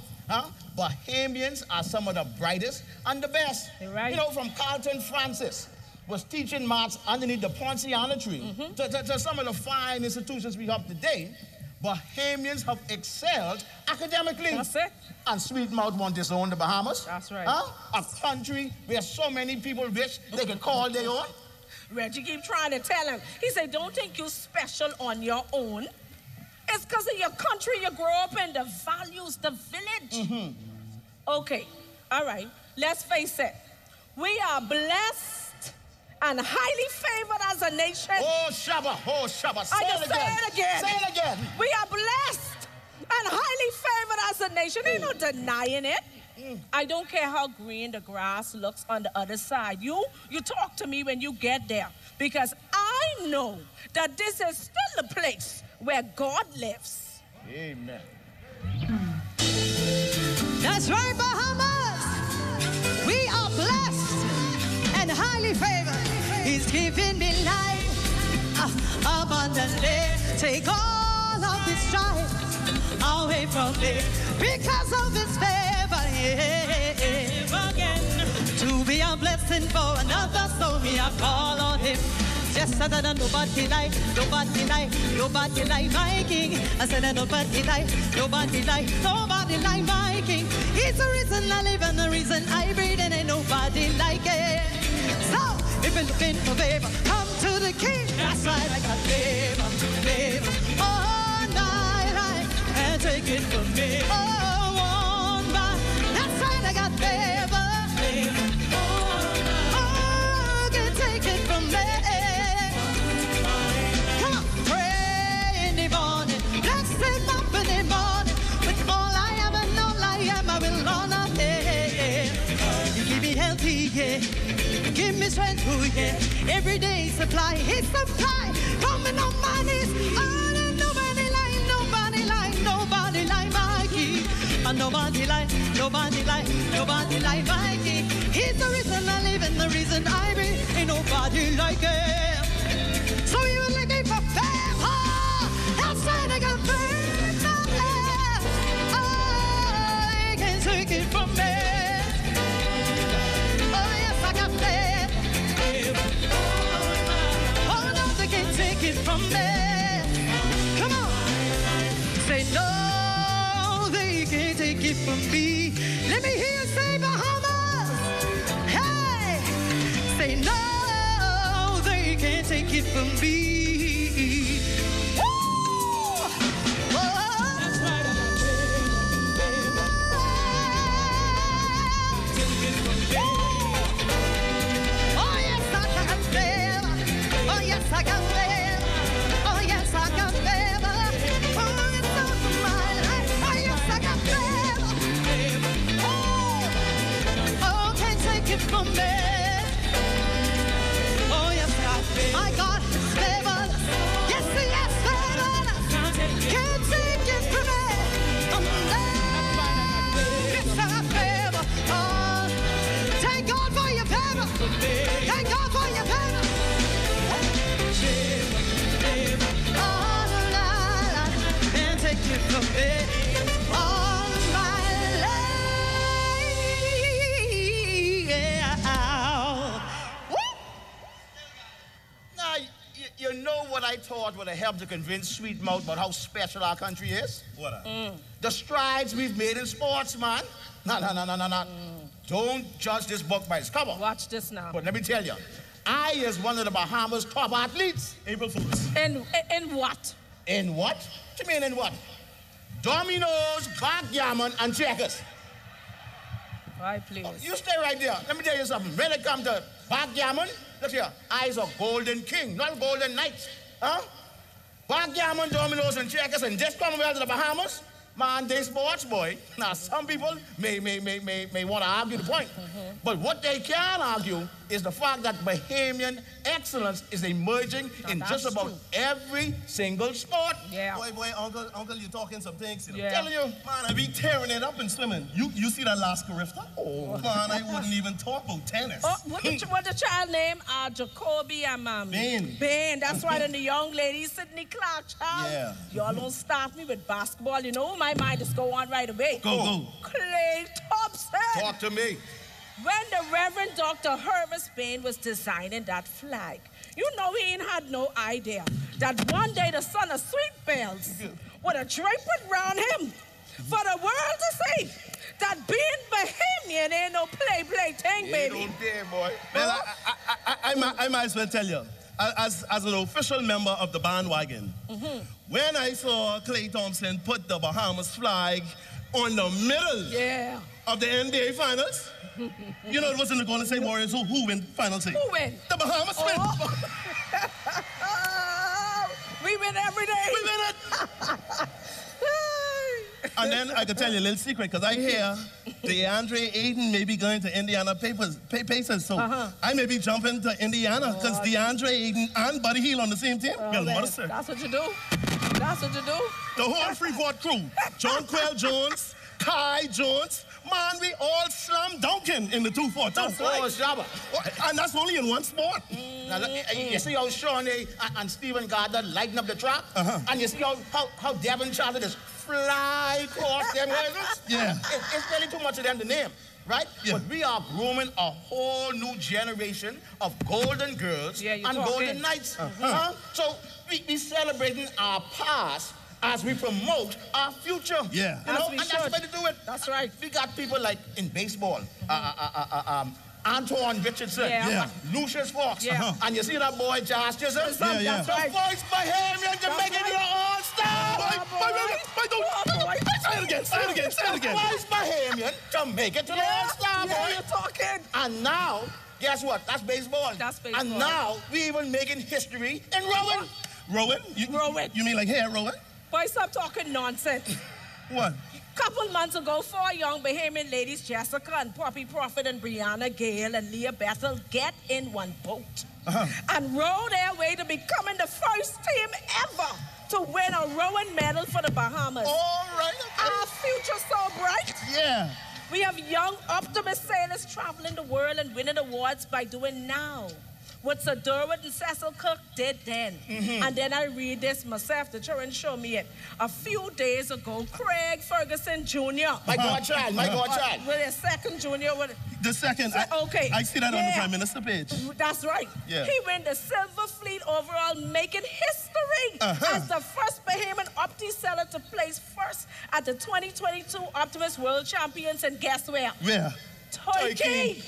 Bahamians are some of the brightest and the best. You're right. You know, from Carlton Francis was teaching maths underneath the Ponciana tree to some of the fine institutions we have today. Bahamians have excelled academically. That's it. And Sweetmouth wants to own the Bahamas. That's right. A country where so many people wish they could call their own. Reggie keep trying to tell him. He said, don't think you're special on your own. It's because of your country you grow up in, the values, the village. Okay, all right, let's face it. We are blessed and highly favored as a nation. Oh, Shabba, say it again. Say it again. Say it again. We are blessed and highly favored as a nation. Ain't no denying it. I don't care how green the grass looks on the other side. You talk to me when you get there, because I know that this is still the place where God lives. Amen. That's right, Bahamas. We are blessed and highly favored. He's giving me life abundantly. Take all of this strife away from me because of his favor. Again, to be a blessing for another soul, me I call on him. Yes, I said nobody like my king. I said nobody like my king. He's the reason I live and the reason I breathe, and ain't nobody like it. So, if you're looking for favor, come to the king. That's right, I got favor. Oh, night, and take it from me. Oh, one by, that's right, I got favor. Oh, can take it from me. Give me strength, oh yeah. Every day supply, his supply. Coming on my knees. Oh, and nobody like my king. And nobody like my king. He's the reason I live and the reason I breathe. Ain't nobody like him. So you were looking for favor. Outside I got favor. I can't take it from me. From there, come on. Say no, they can't take it from me. Let me hear you say Bahamas. Hey, say no, they can't take it from me. Woo! That's right, I got favor. Take it from me. Oh yes, I got favor. Oh yes, I got favor. From me. Oh yes, my God is favored. Yes, yes, favored. Can't take it from me. Yes, I got favor. Oh, thank God for your favor. Thank God for your favor. Oh, la, can't take it from me. You know what I thought would have helped to convince Sweetmouth about how special our country is? What? The strides we've made in sports, man. No. Don't judge this book by its cover. Watch this now. But let me tell you, I is one of the Bahamas' top athletes. April Fools. In what? In what? What you mean in what? Dominoes, backgammon, and checkers. Right, please. Oh, you stay right there. Let me tell you something. When it comes to backgammon, look here, I's a golden king, not golden knight. Backgammon, dominoes, and checkers, and just come over to the Bahamas, man, they sports, boy. Now, some people may want to argue the point, but what they can argue is the fact that Bahamian excellence is emerging in just about every single sport. Yeah. Boy, Uncle, you talking some things, you know. Yeah. Telling you. Man, I be tearing it up in swimming. You see that last Carifta? Oh. Man, I wouldn't even talk about tennis. Oh, what the child name? Jacoby and Bain. Bain, that's right, and the young lady, Sydney Clark, child. Yeah. Y'all don't start me with basketball. You know my mind just go on right away. Go. Clay Thompson. Talk to me. When the Reverend Dr. Hervis Bain was designing that flag, you know he ain't had no idea that one day the son of Sweet Bells would have draped it round him for the world to see that being Bahamian ain't no play thing, baby. Don't dare, boy. Well, I might as well tell you, as an official member of the bandwagon, when I saw Clay Thompson put the Bahamas flag on the middle of the NBA Finals, you know it wasn't the Golden State Warriors who win Final Six. Who win? The Bahamas win. We win every day. We win it. And then I could tell you a little secret, because I hear DeAndre Ayton may be going to Indiana Pacers, so I may be jumping to Indiana, because DeAndre Ayton and Buddy Hield on the same team. Well, what a sir. That's what you do. That's what you do. The whole Freeport crew, John Quell Jones, Kai Jones, man, we all slam dunking in the 2-4-2. That's right. Shabba. And that's only in one sport. Now, look, you see how Shawnee and Stephen Gardner lighten up the track? And you see how Devin Charter just fly across them hurdles? Yeah. It's really too much of them to name, right? Yeah. But we are grooming a whole new generation of golden girls and golden knights. So we celebrating our past as we promote our future. Yeah. You know, and that's the way to do it. That's right. We got people like in baseball, Antoine Richardson, Lucius Fox, and you see that boy Josh Chisholm? Yeah. The voice Bahamian to make it your all-star. Say it again. Voice Bahamian to make it to the all-star, boy. You're talking. And now, guess what? That's baseball. That's baseball. And now, we even making history in rowing. Rowing? Rowing. You mean like hair rowing? Boy, stop talking nonsense. What? Couple months ago, 4 young Bahamian ladies, Jessica and Poppy Prophet and Brianna Gale and Leah Bethel, get in one boat and row their way to becoming the first team ever to win a rowing medal for the Bahamas. All right. Our future's so bright. Yeah. We have young optimist sailors traveling the world and winning awards by doing now what Sir Durward and Cecil Cook did then. And then I read this myself, the children show me it. A few days ago, Craig Ferguson Jr. My godchild. With his second junior. The second. I see that on the Prime Minister page. That's right. Yeah. He won the Silver Fleet overall, making history as the first Bahamian Opti seller to place first at the 2022 Optimus World Champions. And guess where? Where? Turkey.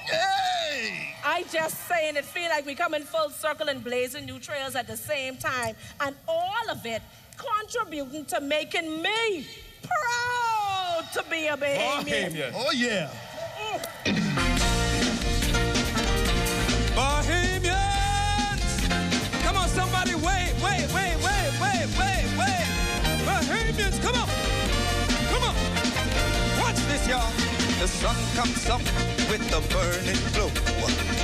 Hey! I just saying it feel like we come in full circle and blazing new trails at the same time. And all of it contributing to making me proud to be a Bahamian. Oh, yeah. Bahamians! Come on, somebody, wait. Bahamians, come on. Watch this, y'all. The sun comes up with the burning glow,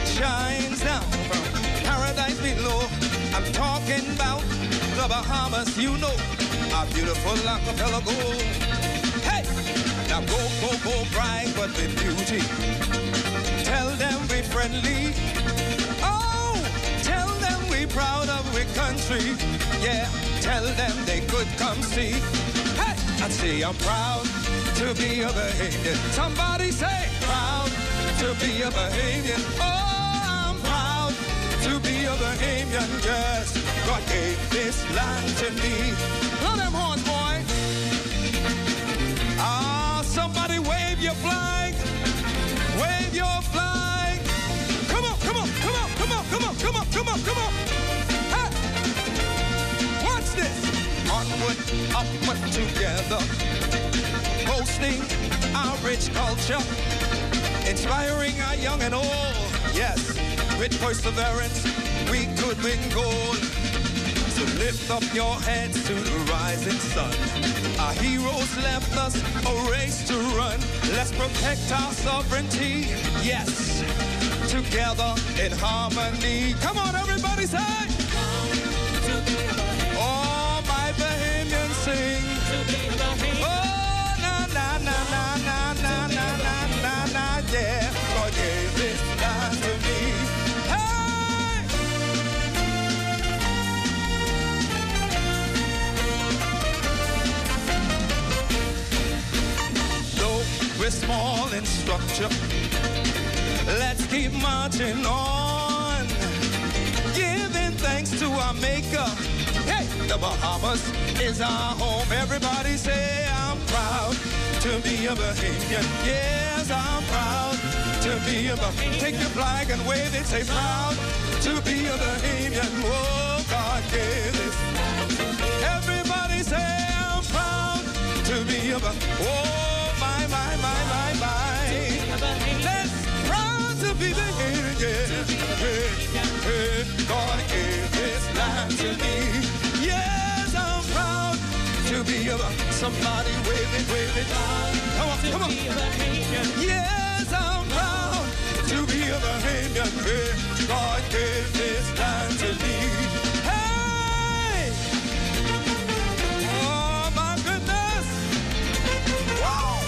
shines down from paradise below. I'm talking about the Bahamas, you know, our beautiful archipelago. Hey, now go bright, but with beauty. Tell them we friendly. Oh, tell them we proud of we country. Yeah, tell them they could come see. Hey, and say I'm proud to be a Bahamian. Somebody say, proud to be a Bahamian. Oh, I'm proud to be a Bahamian. Yes, God gave this land to me. Blow them horns, boy. Ah, somebody wave your flag. Wave your flag. Come on. Hey. Watch this. Onward, upward together. Boasting our rich culture, inspiring our young and old. Yes, with perseverance, we could win gold. So lift up your heads to the rising sun. Our heroes left us a race to run. Let's protect our sovereignty. Yes, together in harmony. Come on, everybody, say. Oh, my Bahamian sing. Oh, na na na na na na na na na na, yeah. God gave this land to me. Hey! Though we're small in structure, let's keep marching on, giving thanks to our Maker. Hey, the Bahamas is our home. Everybody say, I'm proud to be a Bahamian. Yes, I'm proud to be a Bahamian. Take your flag and wave it. Say, proud to be a Bahamian. Oh, God gave this. Everybody say, I'm proud to be a Bahamian. Oh, my, my, my, my, my. Let's proud to be Bahamian. Yeah. Hey, God gave this land to me. Yes, I'm proud to be a somebody wave it. Come on, come on. Yes, I'm proud to be a Bahamian. Hey, God gave this land to me. Hey! Oh, my goodness! Wow!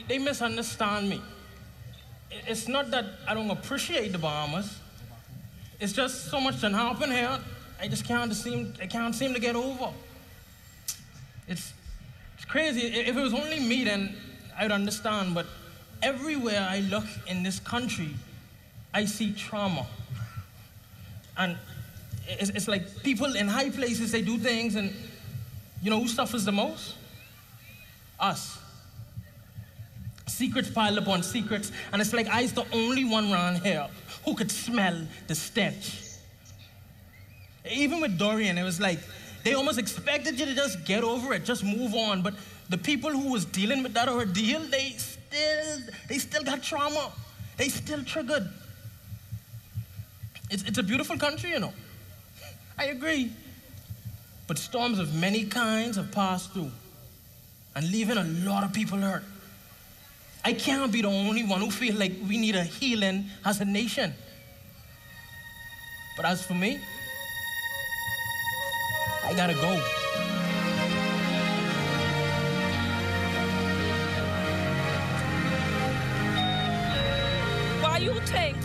They misunderstand me. It's not that I don't appreciate the Bahamas. It's just so much can happen here. I can't seem to get over. It's crazy. If it was only me, then I'd understand. But everywhere I look in this country, I see trauma. And it's like people in high places, they do things, and you know who suffers the most? Us. Secrets pile upon secrets, and it's like I's the only one around here who could smell the stench. Even with Dorian, it was like they almost expected you to just get over it, just move on. But the people who was dealing with that ordeal, they still got trauma. They still triggered. It's a beautiful country, you know. I agree. But storms of many kinds have passed through and leaving a lot of people hurt. I can't be the only one who feels like we need a healing as a nation. But as for me, I gotta go. Why you think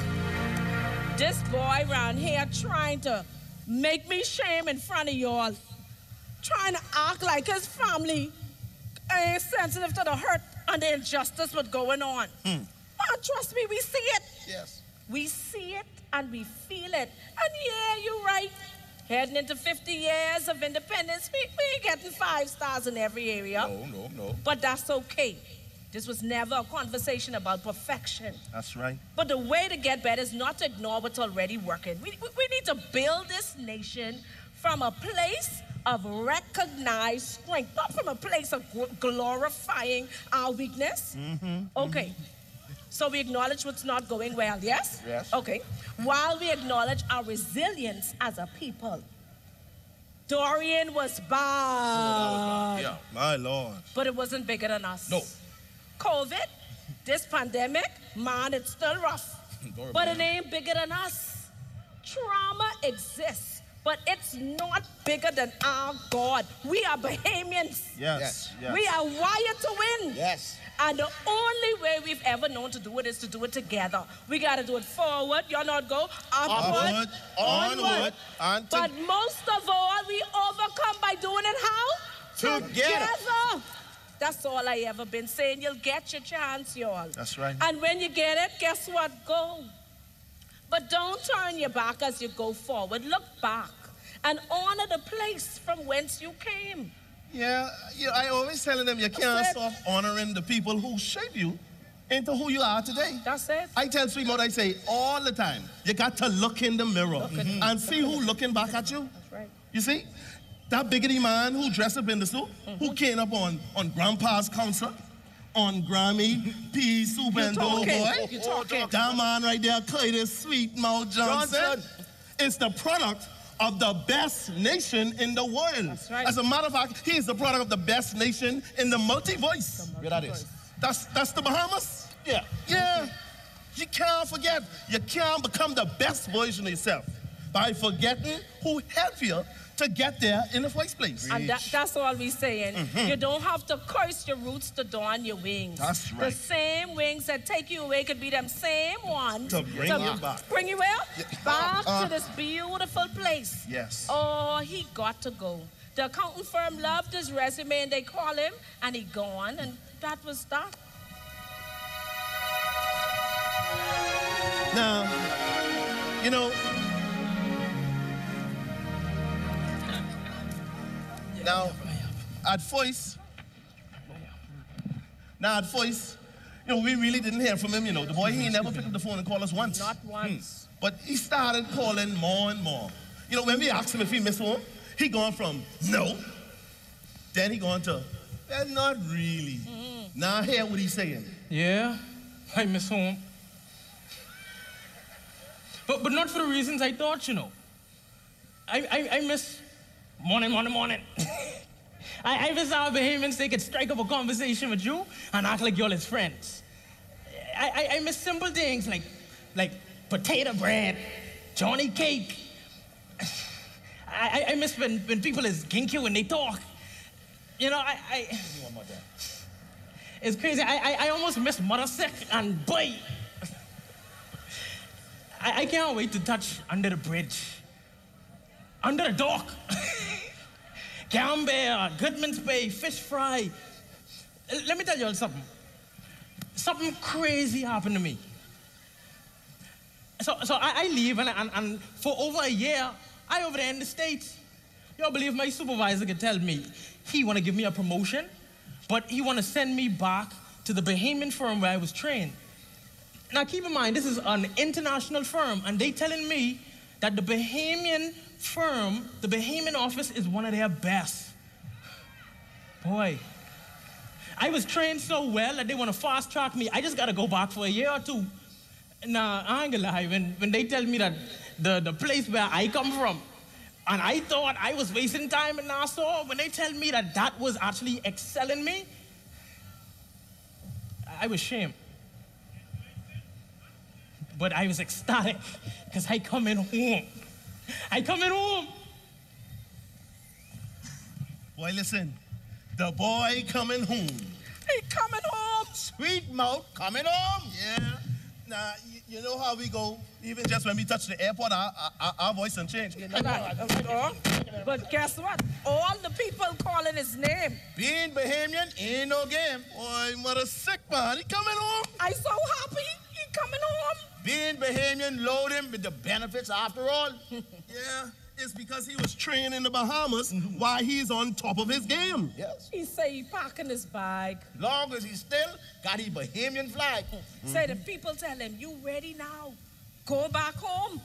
this boy around here trying to make me shame in front of y'all, trying to act like his family ain't sensitive to the hurt and the injustice what's going on? Man, trust me, we see it. Yes. We see it and we feel it. And yeah, you're right. Heading into 50 years of independence, we ain't getting 5 stars in every area. No. But that's okay. This was never a conversation about perfection. That's right. But the way to get better is not to ignore what's already working. We need to build this nation from a place of recognized strength, not from a place of glorifying our weakness. Okay. So we acknowledge what's not going well, yes? Yes. Okay. While we acknowledge our resilience as a people. Dorian was bad. Yeah, my Lord. But it wasn't bigger than us. No. COVID, this pandemic, man, it's still rough. But it ain't bigger than us. Trauma exists, but it's not bigger than our God. We are Bahamians. Yes. We are wired to win. Yes. And the only way we've ever known to do it is to do it together. We got to do it forward. Y'all not go upward, onward. But most of all, we overcome by doing it how? Together. That's all I ever been saying. You'll get your chance, y'all. That's right. And when you get it, guess what? Go. But don't turn your back as you go forward. Look back and honor the place from whence you came. Yeah, I always telling them you can't stop honoring the people who shape you into who you are today. That's it. I tell Sweetheart, I say all the time, you got to look in the mirror and see who looking back at you. That's right. You see? That biggity man who dressed up in the suit, who came up on Grandpa's concert, on Grammy, P, Soup and Doughboy. You talking. That man right there, Curtis Sweet Mouth Johnson. is the product of the best nation in the world. That's right. As a matter of fact, he is the product of the best nation in the multi-voice. Where that is? That's the Bahamas? Yeah. Yeah. You can't forget. You can't become the best version of yourself by forgetting who helped you to get there in the first place. And that's all we're saying. You don't have to curse your roots to don your wings. That's right. The same wings that take you away could be them same ones To bring you back. Bring you where? Back to this beautiful place. Yes. Oh, he got to go. The accounting firm loved his resume and they call him and he gone and that was that. Now, you know, now, at first, you know, we really didn't hear from him, you know. The boy, he ain't never picked up the phone and called us once. Not once. But he started calling more and more. You know, when we asked him if he missed home, he gone from no, then he gone to, well, not really. Now hear what he's saying. Yeah, I miss home. But not for the reasons I thought, you know. I miss morning. I miss our Bahamians, they could strike up a conversation with you and act like you're his friends. I miss simple things like potato bread, Johnny cake. I miss when people is ginky when they talk. You know, it's crazy. I almost miss mother sick and boy. I can't wait to touch under the bridge, under the dock. Gambia, Goodman's Bay, fish fry. Let me tell you all something. Something crazy happened to me. So I leave and for over a year, I over there in the States. Y'all believe my supervisor could tell me he want to give me a promotion, but he want to send me back to the Bahamian firm where I was trained. Now keep in mind, this is an international firm, and they telling me that the Bahamian firm, the Bahamian office is one of their best. Boy, I was trained so well that they want to fast track me. I just got to go back for a year or two. Nah, I ain't gonna lie, when they tell me that the place where I come from, and I thought I was wasting time in Nassau, when they tell me that that was actually excelling me, I was ashamed. But I was ecstatic, because I coming home. Boy, listen, the boy coming home. He coming home. Sweet mouth coming home. Yeah. Now, you know how we go, even just when we touch the airport, our voice don't change. But guess what? All the people calling his name. Being Bahamian ain't no game. Boy, mother sick, man. He coming home. I so happy he coming home. Being Bahamian load him with the benefits after all. Yeah, it's because he was trained in the Bahamas while he's on top of his game. Yes. He say he packing his bag. Long as he still got his Bahamian flag. Say the people tell him, you ready now? Go back home.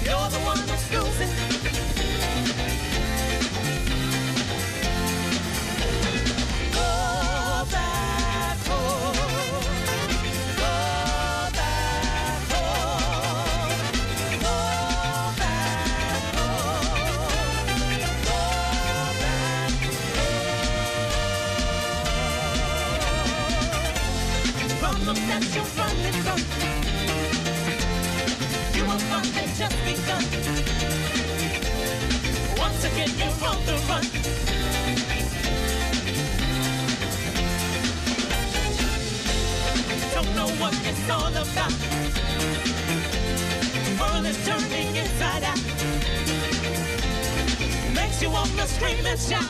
You're the one that's losing. Go back home. Go back home. Go back home. Go back home. Problems that you're running from, you will find they've just begun. Once again, you're on the run. Don't know what it's all about. The world is turning inside out. makes you want to scream and shout.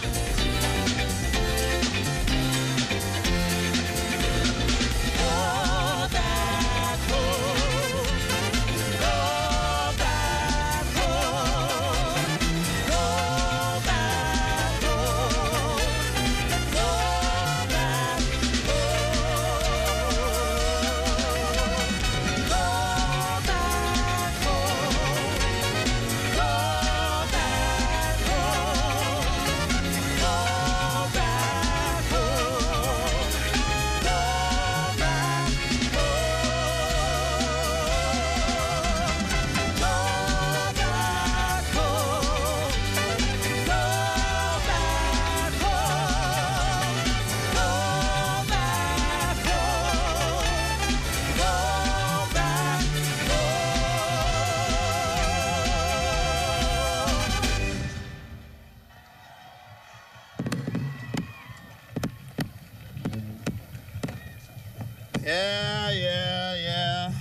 Yeah.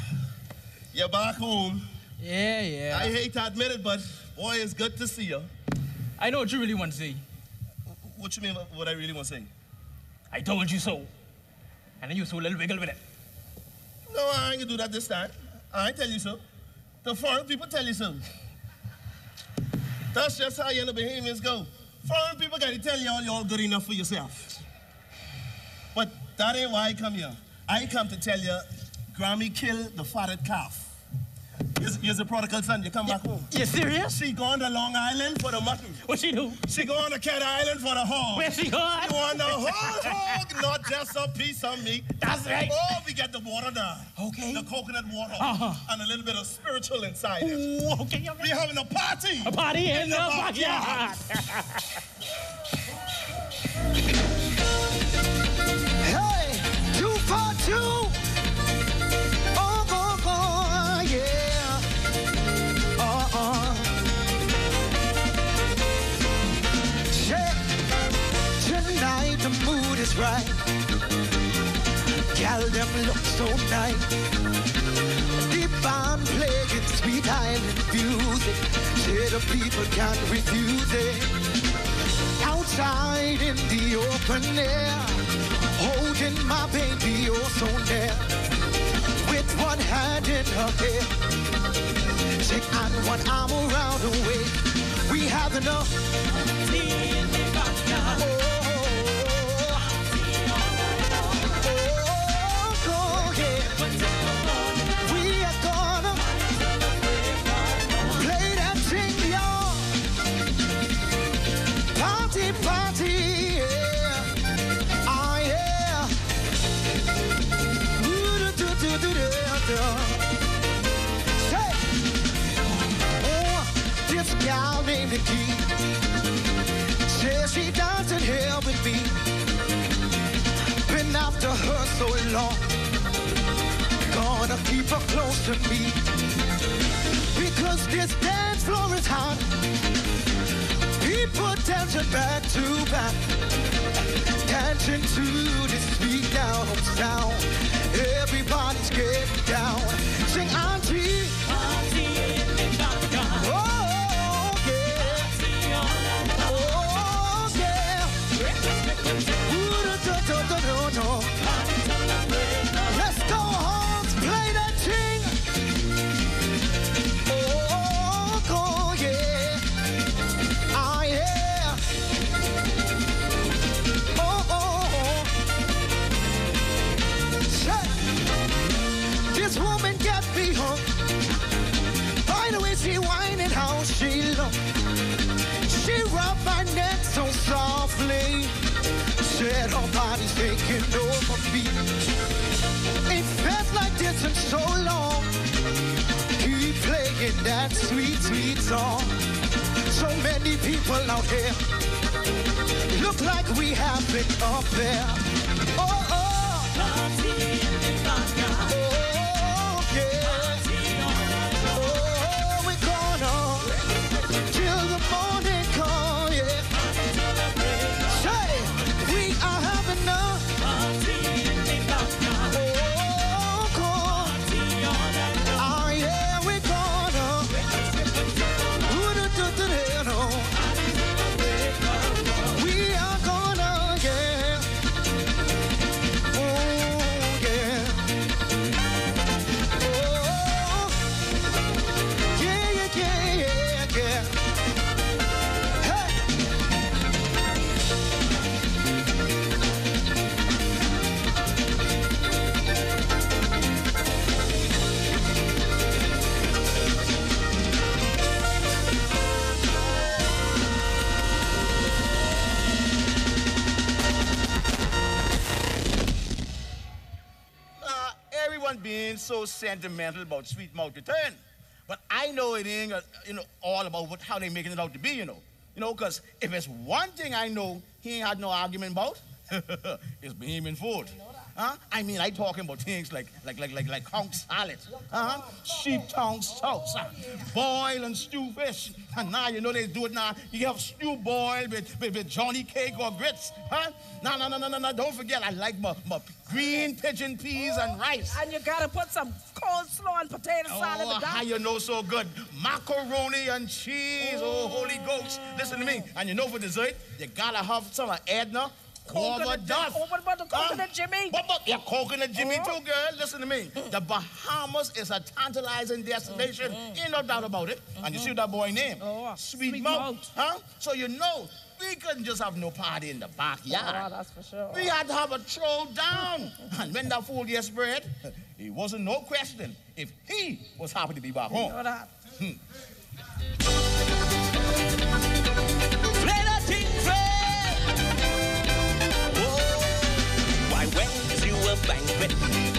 You're back home. Yeah. I hate to admit it, but boy, it's good to see you. I know what you really want to say. What you mean what I really want to say? I told you so. And then you saw a little wiggle with it. No, I ain't gonna do that this time. I ain't tell you so. The foreign people tell you so. That's just how you and the Bahamians go. Foreign people gotta tell y'all you're good enough for yourself. But that ain't why I come here. I come to tell you, Grammy killed the fatted calf. Here's the prodigal son. You come back home. You serious? She gone to Long Island for the mutton. What she do? She gone to Cat Island for the hog. Where she gone? She want the whole hog, not just a piece of meat. That's right. Oh, we get the water now. Okay. The coconut water. And a little bit of spiritual inside it. Ooh, okay. We having a party. A party in the backyard. Hey, 2 for 2. Tonight the mood is right. Gal, them look so nice. The band playing sweet island music. Say the people can't refuse it. Outside in the open air, holding my baby oh so near. With one hand in her hair, say and one arm around her waist. We have enough tea in the backyard. Party, yeah. Oh, yeah. Hey. Oh, this gal named Nikki says she dancing here with me. Been after her so long, gonna keep her close to me. Because this dance floor is hot. People dancing back to back, dancing to this sweet down home sound. Everybody's getting down. Sing auntie, auntie in the backyard. Oh yeah, oh yeah. Ooh, no. Let's go home, play that thing. Oh yeah. This woman got me hooked. By the way, she whining how she look. She rubbed my neck so softly. Said her body's taking over me. It felt like this in so long. Keep playing that sweet, sweet song. So many people out here look like we have been up there. Oh, oh. Party in the backyard. Oh, yeah. Oh, we're gonna till the morning come, yeah. Say, we are having a party in the backyard. Oh, come. Oh, yeah, we're gonna. being so sentimental about Sweet Mouth return. But I know it ain't, all about how they making it out to be, you know, because if it's one thing I know he ain't had no argument about, it's Bahamian food. I mean, I talking about things like conch salad, sheep tongue sauce, boil and stew fish. And now you know they do it now. You have stew boiled with Johnny cake or grits, No, don't forget, I like my green pigeon peas and rice. And you gotta put some coleslaw and potato salad with that. How you know so good? Macaroni and cheese, oh, Holy Ghost. Listen to me. And you know for dessert, you gotta have some of Edna. Coconut Duff. Oh, what about the coconut Jimmy? Yeah, coconut Jimmy too, girl. Listen to me. The Bahamas is a tantalizing destination. Ain't no doubt about it. And you see that boy name? Sweet Mouth. So you know, we couldn't just have no party in the backyard. Oh, that's for sure. We had to have a throwdown. And when that food gets spread, it wasn't no question if he was happy to be back home. You know that. A banquet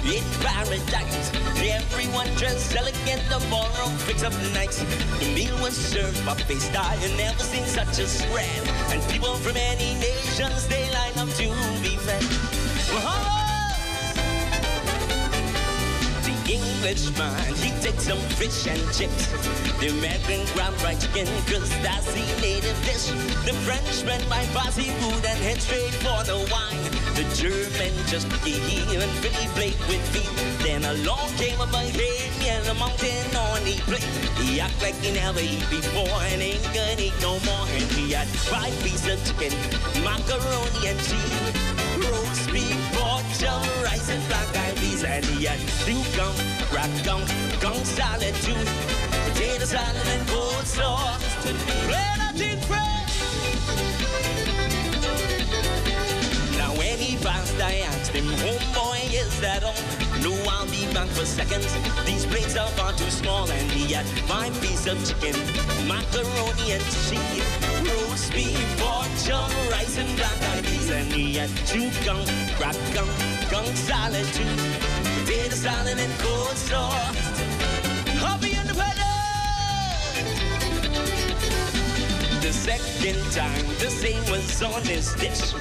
in paradise. Everyone dressed elegant, the ballroom fixed up nice. The meal was served buffet style. You never seen such a spread. And people from many nations, they line up to be fed. The Englishman, he takes some fish and chips. The American grab fried chicken, cause that's the native dish. The Frenchman might bossy food and head straight for the wine. The German just even Philly played with feet. Then along came a Bahamian, a mountain on the plate. He act like he never eat before and ain't gonna eat no more. And he had 5 pieces of chicken, macaroni and cheese, roast beef, pork chop, rice and black eyed peas. And he had 2 conch salad too, potato salad and coleslaw. Anything fresh. Now when he passed, I asked him, homeboy, is that all? No, I'll be back for seconds. These plates are far too small. And he had 5 pieces of chicken, macaroni and cheese, roast beef, pork chop, rice and black eyed peas. And he had 2 conch salad too, potato salad and coleslaw. Happy independence! The second time, the same was on his dish.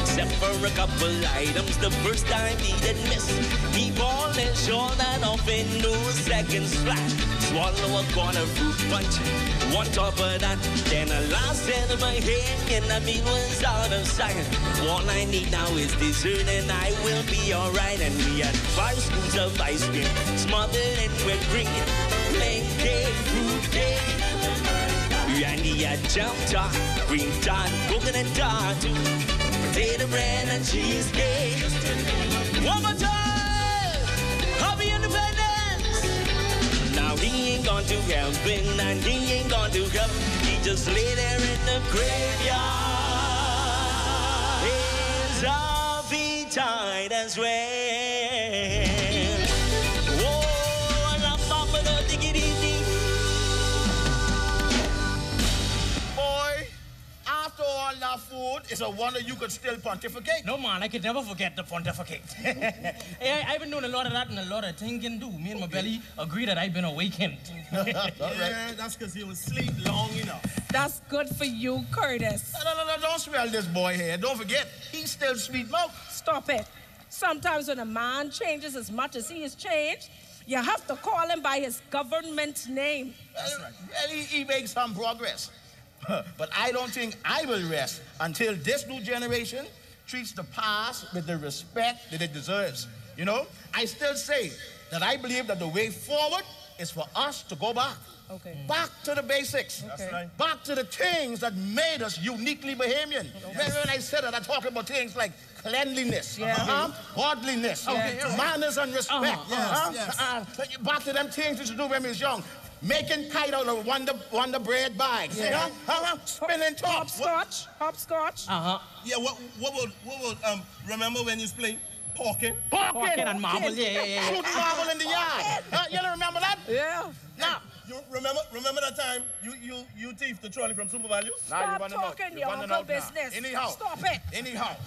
Except for a couple items, the first time he didn't miss. He balled and shore that off in no seconds flat. Swallow a corner fruit punch, 1 top of that. Then a last set of my hand, and the meat was out of sight. All I need now is dessert, and I will be alright. And we had 5 spoons of ice cream, smothered in whipped cream, plain cake, fruit cake. And he had jam tart, cream tart, coconut tart too, potato bread and cheesecake. One more time, happy independence. Now he ain't gone to heaven and he ain't gone to hell. He just lay there in the graveyard. His appetite as well. Oh, la mama da diggity. After all that food, it's a wonder you could still pontificate. No, man, I could never forget to pontificate. Hey, I've been doing a lot of that and a lot of thinking, too. Me and my belly agree that I've been awakened. Yeah, that's because he was asleep long enough. That's good for you, Curtis. No, don't swell this boy here. Don't forget, he's still Sweet Mouth. Stop it. Sometimes when a man changes as much as he has changed, you have to call him by his government name. That's right. Well, he makes some progress. But I don't think I will rest until this new generation treats the past with the respect that it deserves. You know, I still say that I believe that the way forward is for us to go back. Okay. Back to the basics. Okay. That's right. Back to the things that made us uniquely Bahamian. Okay. When I said that, I talk about things like cleanliness, godliness, manners and respect. Back to them things we used to do when we was young. Making kite out of Wonder Bread bags. Spinning tops. Hopscotch. Yeah, what would remember when you used to play Porkin? Porkin and marble, yeah. Shoot marble in the yard. You don't remember that? Yeah. Now, you remember that time you thieved the trolley from Super Value? Stop talking your uncle business. Anyhow. Stop it. Anyhow,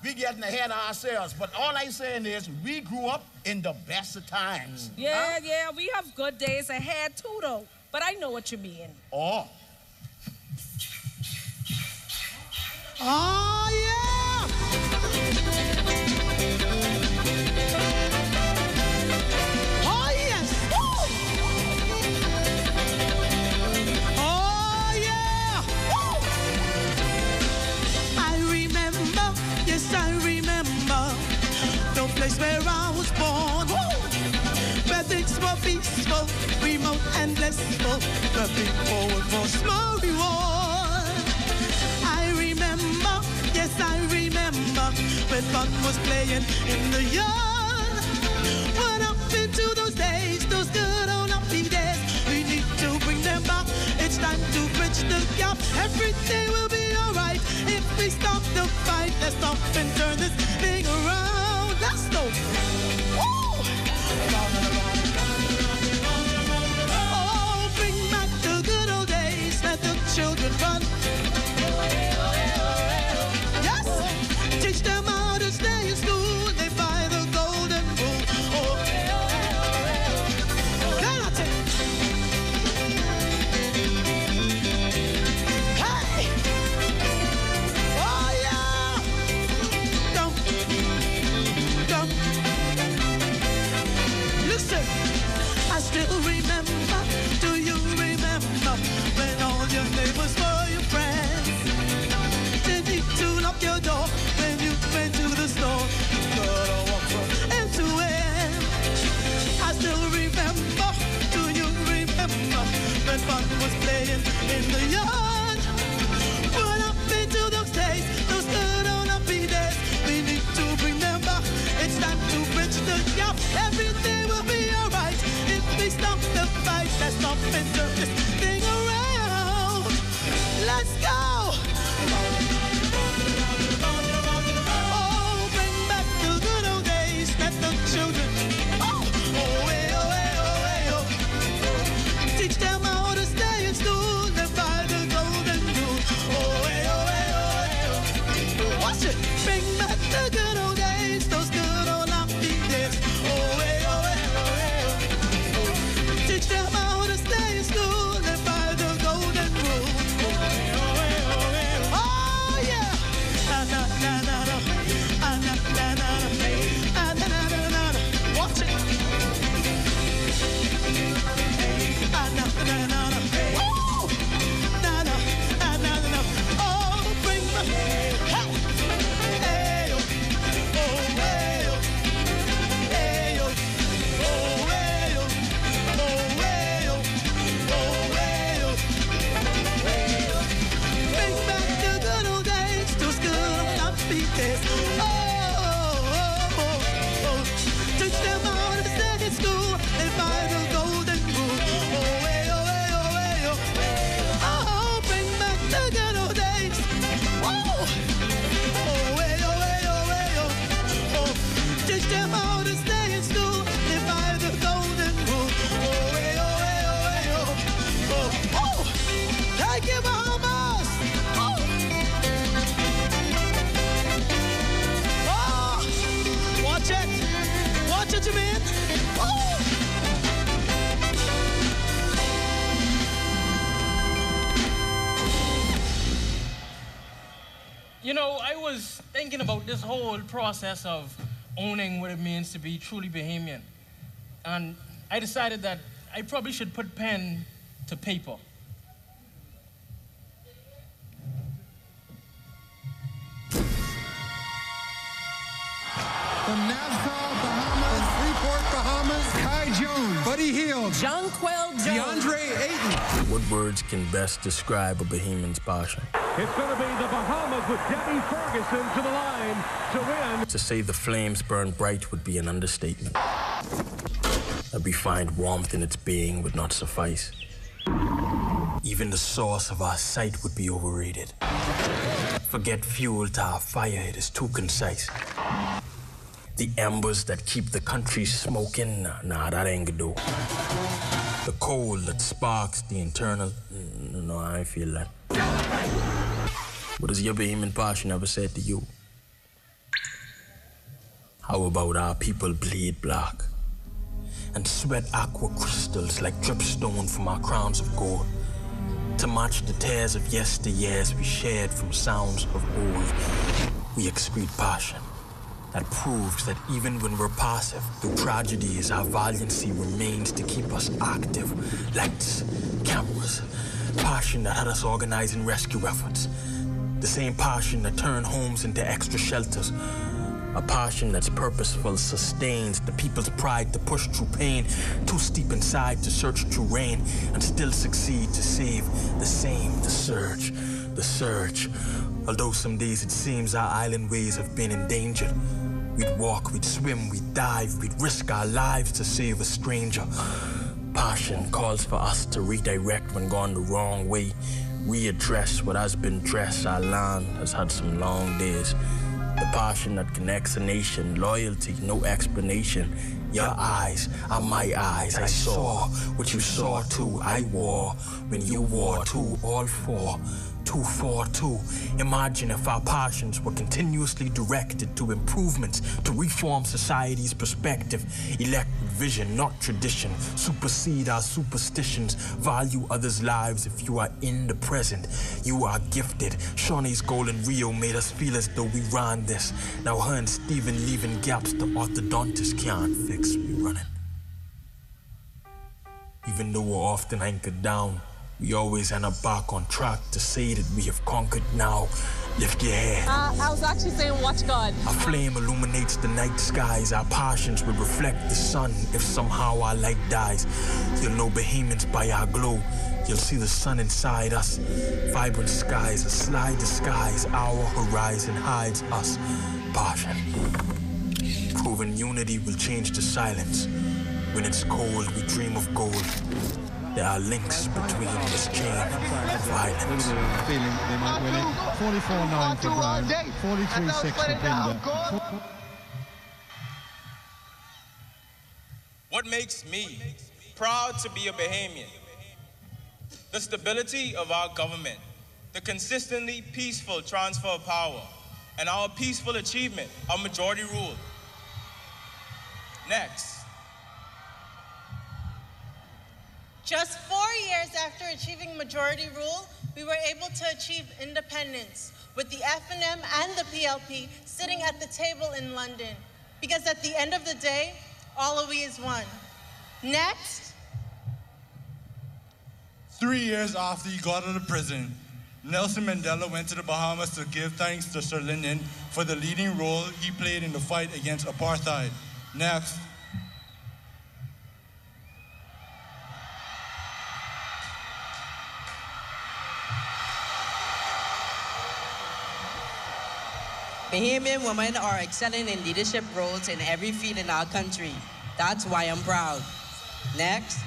we getting ahead of ourselves. But all I'm saying is we grew up in the best of times. Yeah, yeah, we have good days ahead too, though. But I know what you mean. Oh. Oh, yeah! Oh, yes! Woo! Oh, yeah! Woo! I remember, yes, I remember the place where I was born. Woo! Where things were peaceful, remote and blissful, looking forward for small reward. I remember, yes, I remember when fun was playing in the yard. What up into those days, those good old happy days? We need to bring them back. It's time to bridge the gap. Everything will be alright if we stop the fight. Let's stop and turn this thing around. Let's go. Woo! Oh, bring back the good old days. Let the children run. Yes, teach them how to stay in school. They by the golden rule. Oh, then I take. Hey, oh yeah. Come. Listen, I still remember. Do you remember when all your neighbors were your friends? Didn't need to lock your door when you went to the store. You gotta walk from end to end. I still remember. Do you remember when fun was playing in the yard? What up into those days, those good old happy days? We need to bring them back. It's time to bridge the gap. Everything will be alright if we stop the fight. Let's stop and turn this thing around. Let's go. Oh, bring back the good old days. Let the children. Oh, hey, oh, hey, oh, hey, oh. Teach them how to stay in school and by the golden rule. Oh, hey, oh, hey, oh, hey, oh. Watch it. Bring back the good old days. Those good old happy days. Oh, hey, oh, hey, oh, hey, oh. Teach them how to stay in school and by the golden rule. Oh, hey, oh, hey, oh, hey, oh. Oh, yeah. Na, na, na, na, na. Ah, na, na, na, na. Ah, na, na, na, na, na. Watch it. Ah, na, na, na, na. Woo! Na, na, ah, na, na, na. Oh, bring back. Hey, hey, oh. Oh, hey, oh. Hey, oh. Oh, hey, oh. Oh, hey, oh. Oh, hey, oh. Hey, oh. Bring back the good old days, those good old happy days. Oh, oh, oh, oh. Teach them how to stay in school and by the golden rule. Oh, hey, oh, hey, oh, hey, oh. Oh, bring back the good old days. Whoa. Oh, hey, oh, hey, oh, hey, oh. Oh, teach them how to stay in school and by the golden rule. Oh, hey, oh, hey, oh, hey, oh. Oh, oh. Thank you, Bahamas. Oh. Oh, watch it. Watch it, you man. Oh. You know, I was thinking about this whole process of owning what it means to be truly Bahamian. And I decided that I probably should put pen to paper. From Nassau, Bahamas, Freeport, Bahamas, Kai Jones, Buddy Hill, Jonquil Jones, DeAndre Ayton. What words can best describe a Bahamian's passion? It's going to be the Bahamas with Debbie Ferguson to the line to win. To say the flames burn bright would be an understatement. That we find warmth in its being would not suffice. Even the source of our sight would be overrated. Forget fuel to our fire, it is too concise. The embers that keep the country smoking, nah, that ain't gonna do. The coal that sparks the internal, no, I ain't feel that. What has your Bahamian passion ever said to you? How about our people bleed black and sweat aqua crystals like dripstone from our crowns of gold to match the tears of yesteryears we shared from sounds of old. We excrete passion that proves that even when we're passive, through tragedies, our valiancy remains to keep us active. Lights, cameras, passion that had us organizing rescue efforts. The same passion that turned homes into extra shelters. A passion that's purposeful, sustains the people's pride to push through pain, too steep inside to search through rain, and still succeed to save the same, the surge. Although some days it seems our island ways have been endangered. We'd walk, we'd swim, we'd dive, we'd risk our lives to save a stranger. Passion calls for us to redirect when gone the wrong way, readdress what has been dressed. Our land has had some long days. The passion that connects a nation, loyalty, no explanation. Your eyes are my eyes. I saw what you saw too. I wore when you wore too. All four. 242. Imagine if our passions were continuously directed to improvements, to reform society's perspective. Elect vision, not tradition. Supersede our superstitions. Value others' lives if you are in the present. You are gifted. Shawnee's goal in Rio made us feel as though we ran this. Now her and Steven leaving gaps the orthodontist can't fix. We running. Even though we're often anchored down, we always end up back on track to say that we have conquered now. Lift your head. I was actually saying watch God. Our flame illuminates the night skies. Our passions will reflect the sun if somehow our light dies. You'll know Bahamians by our glow. You'll see the sun inside us. Vibrant skies, a sly disguise. Our horizon hides us. Passion. Proven unity will change to silence. When it's cold, we dream of gold. There are links between this chain of violence. Feeling they might win it. 44-9 for Brown, 43-6 for Binder. What makes me proud to be a Bahamian? The stability of our government, the consistently peaceful transfer of power, and our peaceful achievement of majority rule. Next. Just 4 years after achieving majority rule, we were able to achieve independence with the FNM and the PLP sitting at the table in London. Because at the end of the day, all of we is one. Next. 3 years after he got out of prison, Nelson Mandela went to the Bahamas to give thanks to Sir Lyndon for the leading role he played in the fight against apartheid. Next. Bahamian women are excelling in leadership roles in every field in our country. That's why I'm proud. Next.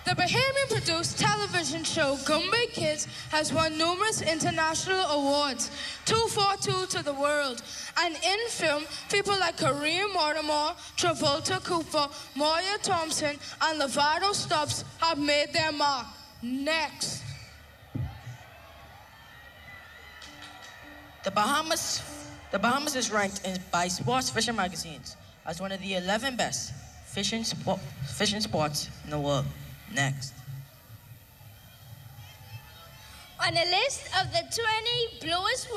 The Bahamian-produced television show Gumbe Kids has won numerous international awards, 242 to the world. And in film, people like Kareem Mortimer, Travolta Cooper, Moya Thompson, and Lovato Stubbs have made their mark. Next. The Bahamas is ranked by Sports Fishing magazines as one of the 11 best fishing sports in the world. Next. On the list of the 20 bluest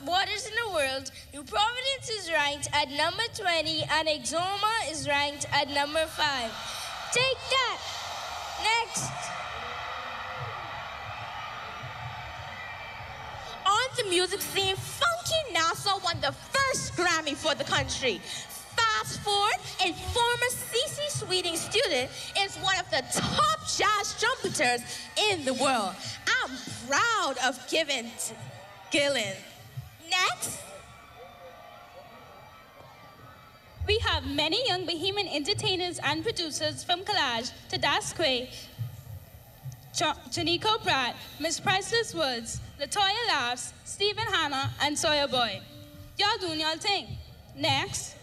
waters in the world, New Providence is ranked at number 20 and Exuma is ranked at number 5. Take that. Next. On the music scene, Funky Nassau won the first Grammy for the country. Fast forward, a former CC Sweeting student is one of the top jazz trumpeters in the world. I'm proud of Gillen. Next. We have many young Bahamian entertainers and producers from Collage to Dasque, Janico Pratt, Miss Priceless Woods, Latoya Laughs, Stephen Hanna, and Sawyer Boy. Y'all doing y'all thing. Next.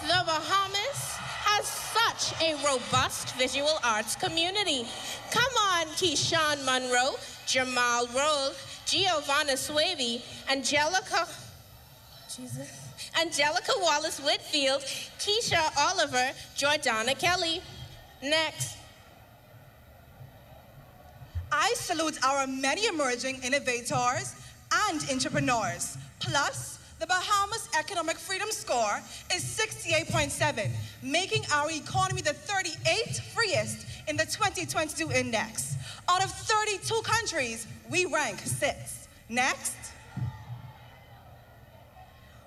The Bahamas has such a robust visual arts community. Come on, Keyshawn Monroe. Jamal Roll, Giovanna Swavey, Angelica Wallace Whitfield, Keisha Oliver, Jordana Kelly. Next. I salute our many emerging innovators and entrepreneurs. Plus, the Bahamas Economic Freedom Score is 68.7, making our economy the 38th freest in the 2022 index. Out of 32 countries, we rank 6th. Next.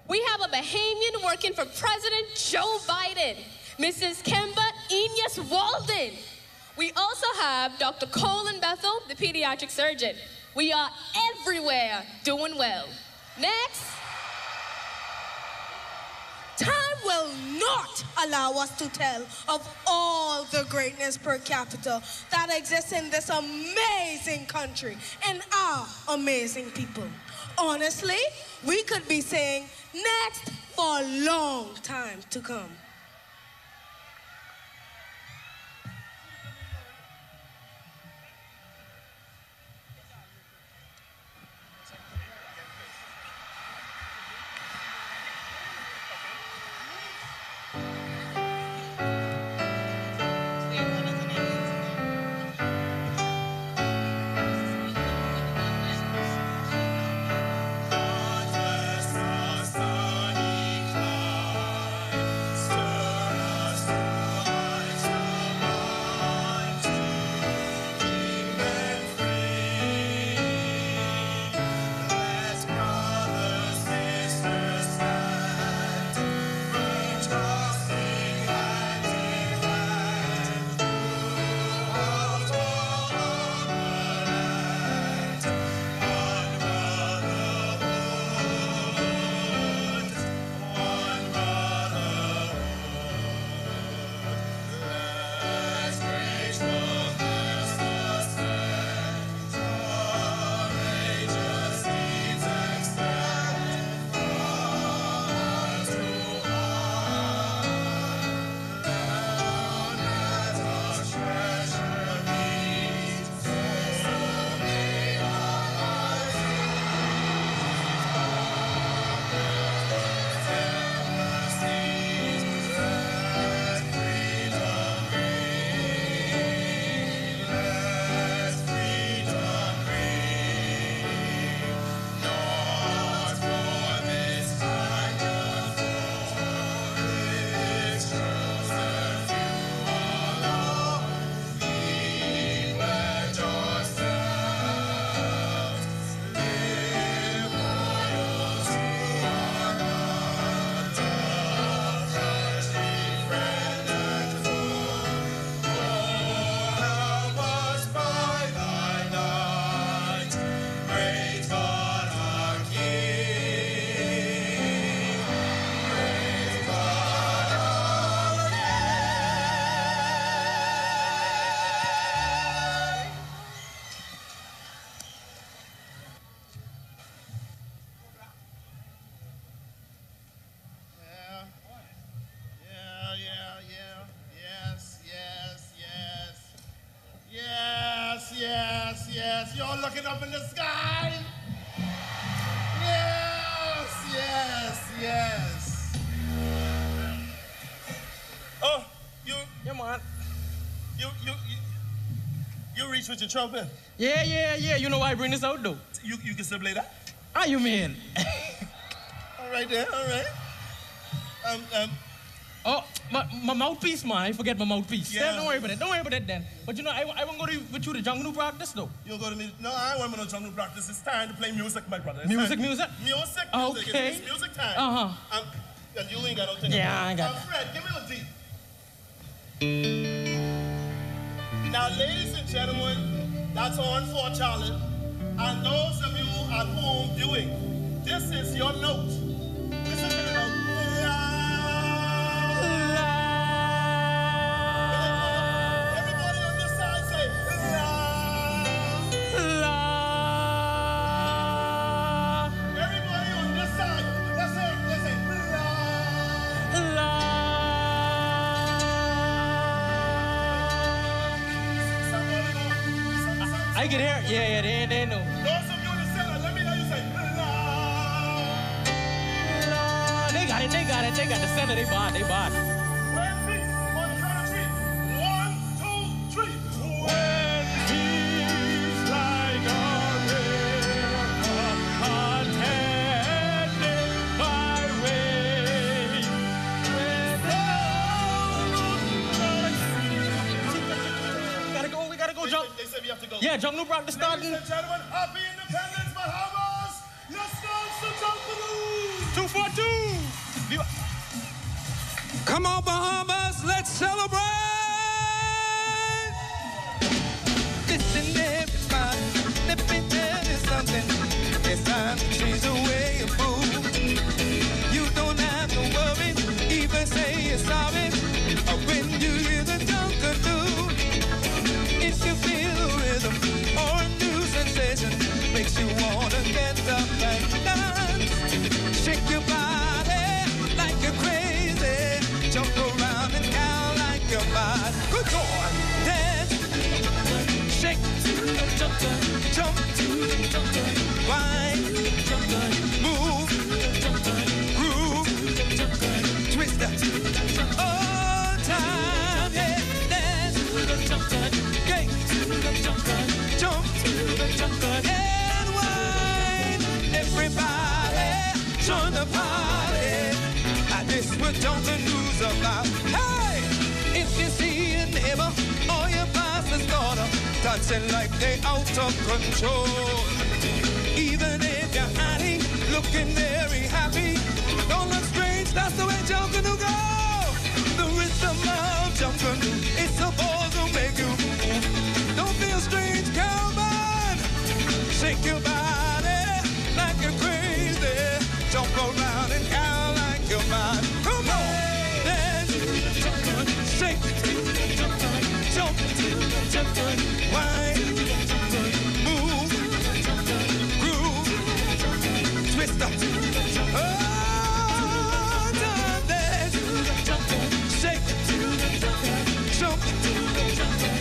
We have a Bahamian working for President Joe Biden, Mrs. Kemba Enyas Walden. We also have Dr. Colin Bethel, the pediatric surgeon. We are everywhere doing well. Next. Time will not allow us to tell of all the greatness per capita that exists in this amazing country and our amazing people. Honestly, we could be saying next for a long time to come. Yes, you're looking up in the sky. Yes, yes, yes. Oh, Yeah, man. You reach with your trumpet. Yeah. You know why I bring this out, though? You can still play that? Ah, you mean? All right then, all right. Oh, my mouthpiece, man. I forget my mouthpiece. Yeah. Don't worry about it. Don't worry about it then. But you know, I won't go with you to jungle practice, though. You'll go to me? No, I want to no jungle practice. It's time to play music, my brother. It's Music? Music. Okay. It's music time. Uh-huh. And you ain't got no thing. Yeah, I got that. Fred, give me a D. Now, ladies and gentlemen, that's on for Charlie. And those of you at home viewing, this is your note. Listen to the note. Everybody on this side say, la. Everybody on this side, let's say, la. I can hear it. Yeah, they know. Those of you in the center, let me hear you say, Lord. They got it. They got the center. They bought. When peace, on the count of three. 1, 2, 3. When peace like a river attended my way. We gotta go, jump. They said we have to go. Yeah, jump new practice starting. Ladies and gentlemen, happy Independence, Bahamas. Let's dance to jump the moon. 242. Come on, Bahamas, let's celebrate! Listen, everybody, let me tell you something. It's time to change the way you move. You don't have to worry, even say you're sorry, or when you hear the jungle. If you feel a rhythm or a new sensation, makes you wanna get up and dance. Shake your body like you're crazy. Jump around and down like you're mad. Good boy, dance, shake to the jungle, jump to the jungle, whine, move, groove, twist that. All time, yeah, dance to the jungle, gate to the jungle, jump to the jungle, and whine. Everybody, join the party. This what Jungle News about. Hey, if you see a neighbor or your pastor's daughter dancing like they out of control, even if you're hiding, looking very happy, don't look strange. That's the way Jungle News go. The rhythm of Jungle News, it's supposed to make you move. Don't feel strange, come on, shake your body like you're crazy. Jump around and count like you're mad. Come on, dance, shake, jump, whine, move, groove, twist up. Oh, dance, shake, jump,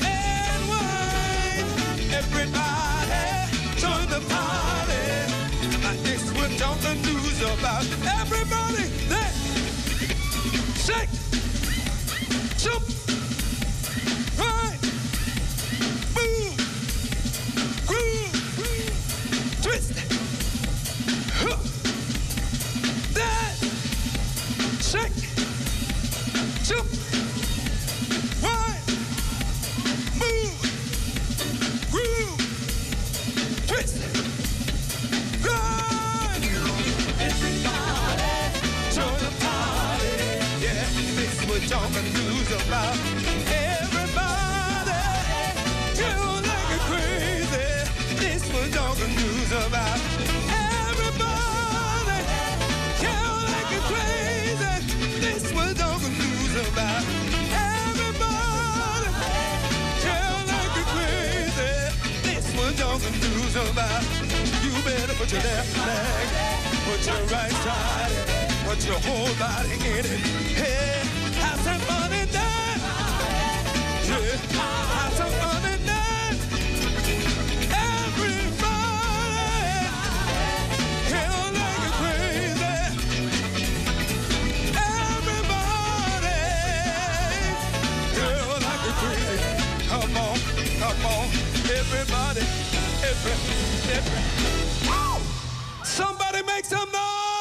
and whine. Everybody, join the party. This what Jungle News about. Everybody, there, shake, jump, whine, move, groove, twist, dance, shake, jump, whine, move, groove, twist. Jungle News about. Everybody, you like it crazy. This was Jungle News about. Everybody, you like it crazy. This was Jungle News about. Everybody, you like it crazy. This was Jungle News about. You better put your left leg, put your right side, put your whole body in it. Hey. Have some fun in that. Yeah. Have some fun in that. Everybody, hell like a crazy. Everybody, hell like a crazy. Come on, everybody, every. Woo! Somebody make some noise.